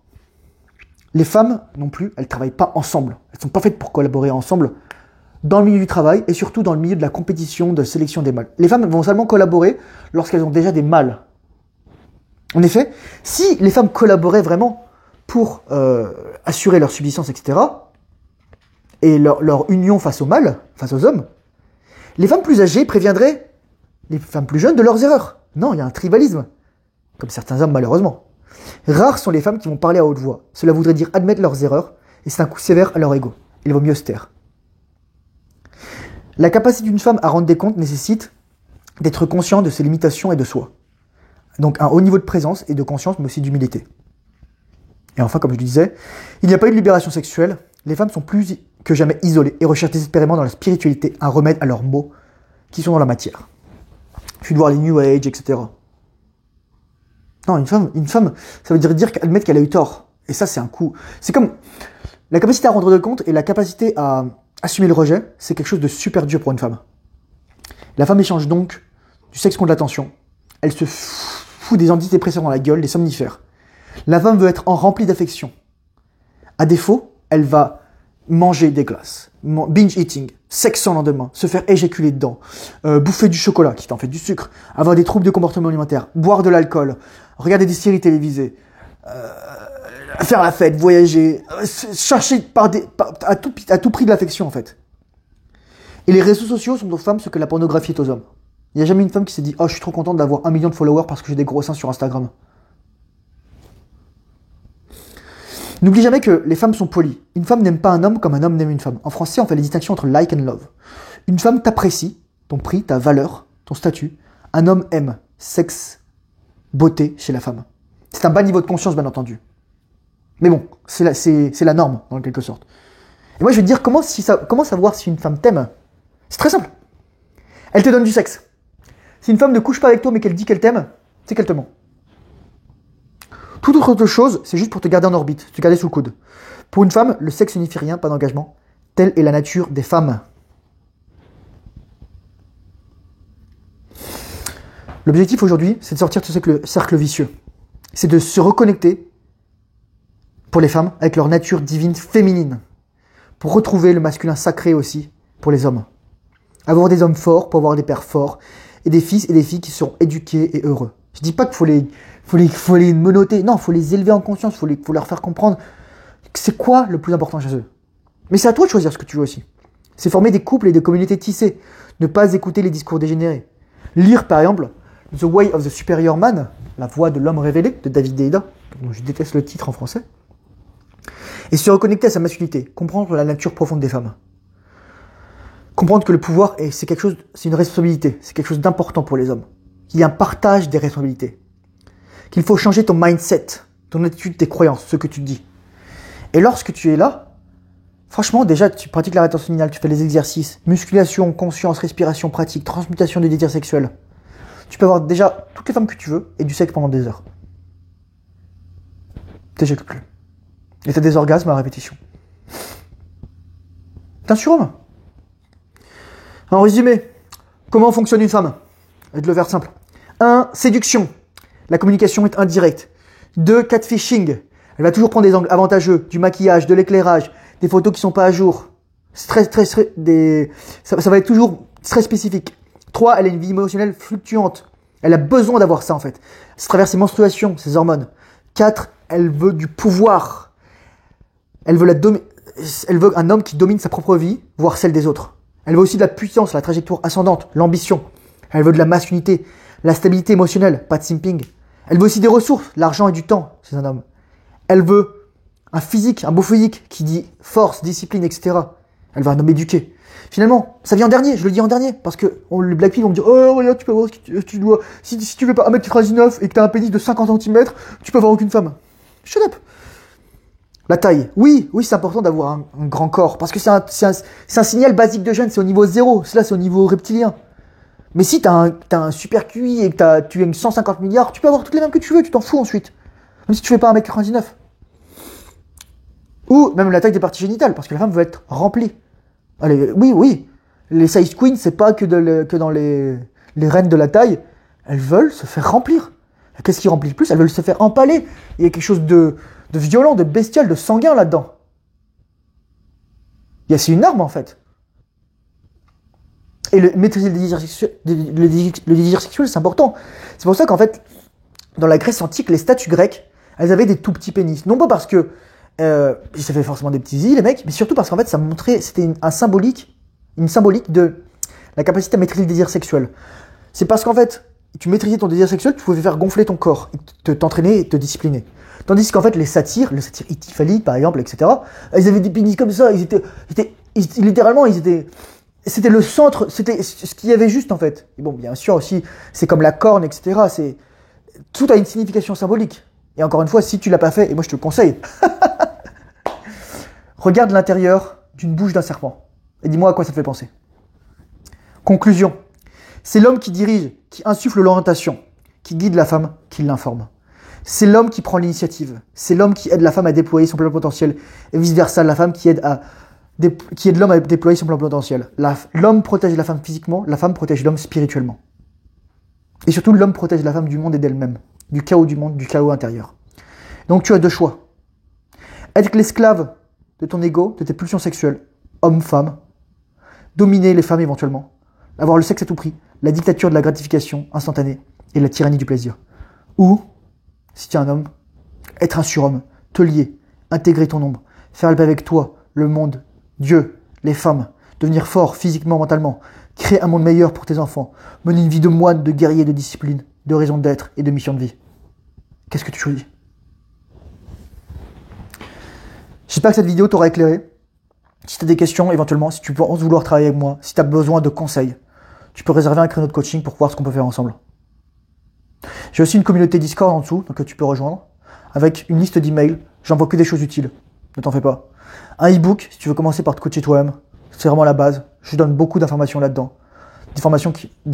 Les femmes, non plus, elles ne travaillent pas ensemble. Elles ne sont pas faites pour collaborer ensemble dans le milieu du travail et surtout dans le milieu de la compétition de sélection des mâles. Les femmes vont seulement collaborer lorsqu'elles ont déjà des mâles. En effet, si les femmes collaboraient vraiment pour assurer leur subsistance, etc., et leur union face aux mâles, face aux hommes, les femmes plus âgées préviendraient les femmes plus jeunes de leurs erreurs. Non, il y a un tribalisme, comme certains hommes malheureusement. Rares sont les femmes qui vont parler à haute voix. Cela voudrait dire admettre leurs erreurs, et c'est un coup sévère à leur ego. Il vaut mieux se taire. La capacité d'une femme à rendre des comptes nécessite d'être conscient de ses limitations et de soi. Donc un haut niveau de présence et de conscience, mais aussi d'humilité. Et enfin, comme je le disais, il n'y a pas eu de libération sexuelle. Les femmes sont plus que jamais isolées et recherchent désespérément dans la spiritualité un remède à leurs maux qui sont dans la matière. Il suffit de voir les New Age, etc. Non, une femme, ça veut dire admettre qu'elle a eu tort. Et ça, c'est un coup. C'est comme la capacité à rendre de compte et la capacité à assumer le rejet, c'est quelque chose de super dur pour une femme. La femme échange donc du sexe contre l'attention. Elle se fout des antidépresseurs dans la gueule, des somnifères. La femme veut être remplie d'affection. À défaut, elle va manger des glaces, binge eating, sexe sans lendemain, se faire éjaculer dedans, bouffer du chocolat, qui est en fait du sucre, avoir des troubles de comportement alimentaire, boire de l'alcool, regarder des séries télévisées, faire la fête, voyager, chercher à tout prix de l'affection en fait. Et les réseaux sociaux sont aux femmes ce que la pornographie est aux hommes. Il n'y a jamais une femme qui s'est dit « Oh, je suis trop contente d'avoir 1 million de followers parce que j'ai des gros seins sur Instagram ». N'oublie jamais que les femmes sont polies. Une femme n'aime pas un homme comme un homme n'aime une femme. En français, on fait la distinction entre like and love. Une femme t'apprécie, ton prix, ta valeur, ton statut. Un homme aime sexe, beauté chez la femme. C'est un bas niveau de conscience, bien entendu. Mais bon, c'est la norme, en quelque sorte. Et moi, je vais te dire, comment savoir si une femme t'aime? C'est très simple. Elle te donne du sexe. Si une femme ne couche pas avec toi, mais qu'elle dit qu'elle t'aime, c'est qu'elle te ment. Toute autre chose, c'est juste pour te garder en orbite, te garder sous le coude. Pour une femme, le sexe signifie rien, pas d'engagement. Telle est la nature des femmes. L'objectif aujourd'hui, c'est de sortir de ce cercle vicieux. C'est de se reconnecter, pour les femmes, avec leur nature divine féminine. Pour retrouver le masculin sacré aussi, pour les hommes. Avoir des hommes forts, pour avoir des pères forts, et des fils et des filles qui seront éduqués et heureux. Je dis pas qu'il faut les menotter, non, il faut les élever en conscience, faut leur faire comprendre c'est quoi le plus important chez eux. Mais c'est à toi de choisir ce que tu veux aussi. C'est former des couples et des communautés tissées, ne pas écouter les discours dégénérés. Lire par exemple The Way of the Superior Man, la voix de l'homme révélé de David Deida, dont je déteste le titre en français, et se reconnecter à sa masculinité, comprendre la nature profonde des femmes. Comprendre que le pouvoir, c'est une responsabilité, c'est quelque chose d'important pour les hommes. Qu'il y a un partage des responsabilités. Qu'il faut changer ton mindset, ton attitude, tes croyances, ce que tu te dis. Et lorsque tu es là, franchement, déjà, tu pratiques la rétention minimale, tu fais les exercices, musculation, conscience, respiration, pratique, transmutation des désirs sexuels. Tu peux avoir déjà toutes les femmes que tu veux et du sexe pendant des heures. T'éjacules plus. Et t'as des orgasmes à répétition. T'es un surhomme. En résumé, comment fonctionne une femme? Je vais te le faire simple. 1. Séduction. La communication est indirecte. 2. Catfishing. Elle va toujours prendre des angles avantageux, du maquillage, de l'éclairage, des photos qui sont pas à jour. Ça va être toujours très spécifique. 3. Elle a une vie émotionnelle fluctuante. Elle a besoin d'avoir ça en fait. C'est à travers ses menstruations, ses hormones. 4. Elle veut du pouvoir. Elle veut un homme qui domine sa propre vie, voire celle des autres. Elle veut aussi de la puissance, la trajectoire ascendante, l'ambition. Elle veut de la masculinité, la stabilité émotionnelle, pas de simping. Elle veut aussi des ressources, l'argent et du temps, c'est un homme. Elle veut un physique, un beau physique qui dit force, discipline, etc. Elle veut un homme éduqué. Finalement, ça vient en dernier, je le dis en dernier, parce que les Black Pill vont me dire « Oh, regarde, tu peux avoir ce que tu dois. Si tu veux pas 1m99 et que tu as un pénis de 50 cm, tu peux avoir aucune femme. » Shut up. La taille. Oui, c'est important d'avoir un grand corps, parce que c'est un signal basique de gène, c'est au niveau 0, là c'est au niveau reptilien. Mais si t'as un super QI et que tu gagnes 150 milliards, tu peux avoir toutes les mêmes que tu veux, tu t'en fous ensuite. Même si tu fais pas 1m99. Ou même la taille des parties génitales, parce que la femme veut être remplie. Allez, oui, oui. Les size queens, c'est pas que, que dans les reines de la taille. Elles veulent se faire remplir. Qu'est-ce qui remplit le plus? Elles veulent se faire empaler. Il y a quelque chose de violent, de bestial, de sanguin là-dedans. C'est une arme en fait. Et maîtriser le désir sexuel, c'est important. C'est pour ça qu'en fait, dans la Grèce antique, les statues grecques, elles avaient des tout petits pénis. Non pas parce que ça fait forcément des petits i, les mecs, mais surtout parce qu'en fait, ça montrait, c'était une symbolique de la capacité à maîtriser le désir sexuel. C'est parce qu'en fait, tu maîtrisais ton désir sexuel, tu pouvais faire gonfler ton corps, t'entraîner et te discipliner. Tandis qu'en fait, les satyres Ityphalides par exemple, etc., ils avaient des pénis comme ça, littéralement, c'était le centre, c'était ce qu'il y avait juste en fait. Et bon, bien sûr aussi, c'est comme la corne, etc., tout a une signification symbolique. Et encore une fois, si tu l'as pas fait, et moi je te le conseille, regarde l'intérieur d'une bouche d'un serpent. Et dis-moi à quoi ça te fait penser. Conclusion. C'est l'homme qui dirige, qui insuffle l'orientation, qui guide la femme, qui l'informe. C'est l'homme qui prend l'initiative. C'est l'homme qui aide la femme à déployer son plein potentiel. Et vice-versa, la femme qui aide l'homme à déployer son plein potentiel. L'homme protège la femme physiquement, la femme protège l'homme spirituellement. Et surtout, l'homme protège la femme du monde et d'elle-même. Du chaos du monde, du chaos intérieur. Donc tu as deux choix. Être l'esclave de ton ego, de tes pulsions sexuelles, homme-femme. Dominer les femmes éventuellement. Avoir le sexe à tout prix. La dictature de la gratification instantanée et la tyrannie du plaisir. Ou, si tu es un homme, être un surhomme, te lier, intégrer ton ombre, faire la paix avec toi, le monde, Dieu, les femmes, devenir fort physiquement, mentalement, créer un monde meilleur pour tes enfants, mener une vie de moine, de guerrier, de discipline, de raison d'être et de mission de vie. Qu'est-ce que tu choisis? J'espère que cette vidéo t'aura éclairé. Si tu as des questions, éventuellement, si tu penses vouloir travailler avec moi, si tu as besoin de conseils, tu peux réserver un créneau de coaching pour voir ce qu'on peut faire ensemble. J'ai aussi une communauté Discord en dessous, donc tu peux rejoindre, avec une liste d'emails. J'envoie que des choses utiles, ne t'en fais pas. Un e-book, si tu veux commencer par te coacher toi-même, c'est vraiment la base. Je donne beaucoup d'informations là-dedans. Des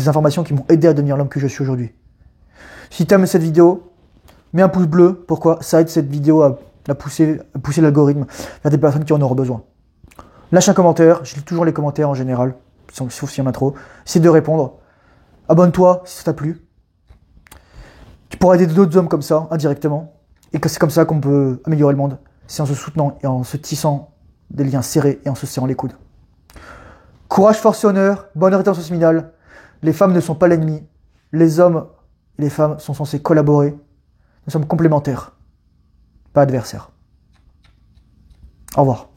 informations qui m'ont aidé à devenir l'homme que je suis aujourd'hui. Si tu aimes cette vidéo, mets un pouce bleu. Pourquoi? Ça aide cette vidéo à pousser l'algorithme vers des personnes qui en auront besoin. Lâche un commentaire, je lis toujours les commentaires en général, sauf s'il y en a trop. Essaie de répondre. Abonne-toi si ça t'a plu. Tu pourras aider d'autres hommes comme ça, indirectement. Et que c'est comme ça qu'on peut améliorer le monde. C'est en se soutenant et en se tissant des liens serrés et en se serrant les coudes. Courage, force et honneur, bonne rétention séminale. Les femmes ne sont pas l'ennemi. Les hommes et les femmes sont censés collaborer. Nous sommes complémentaires, pas adversaires. Au revoir.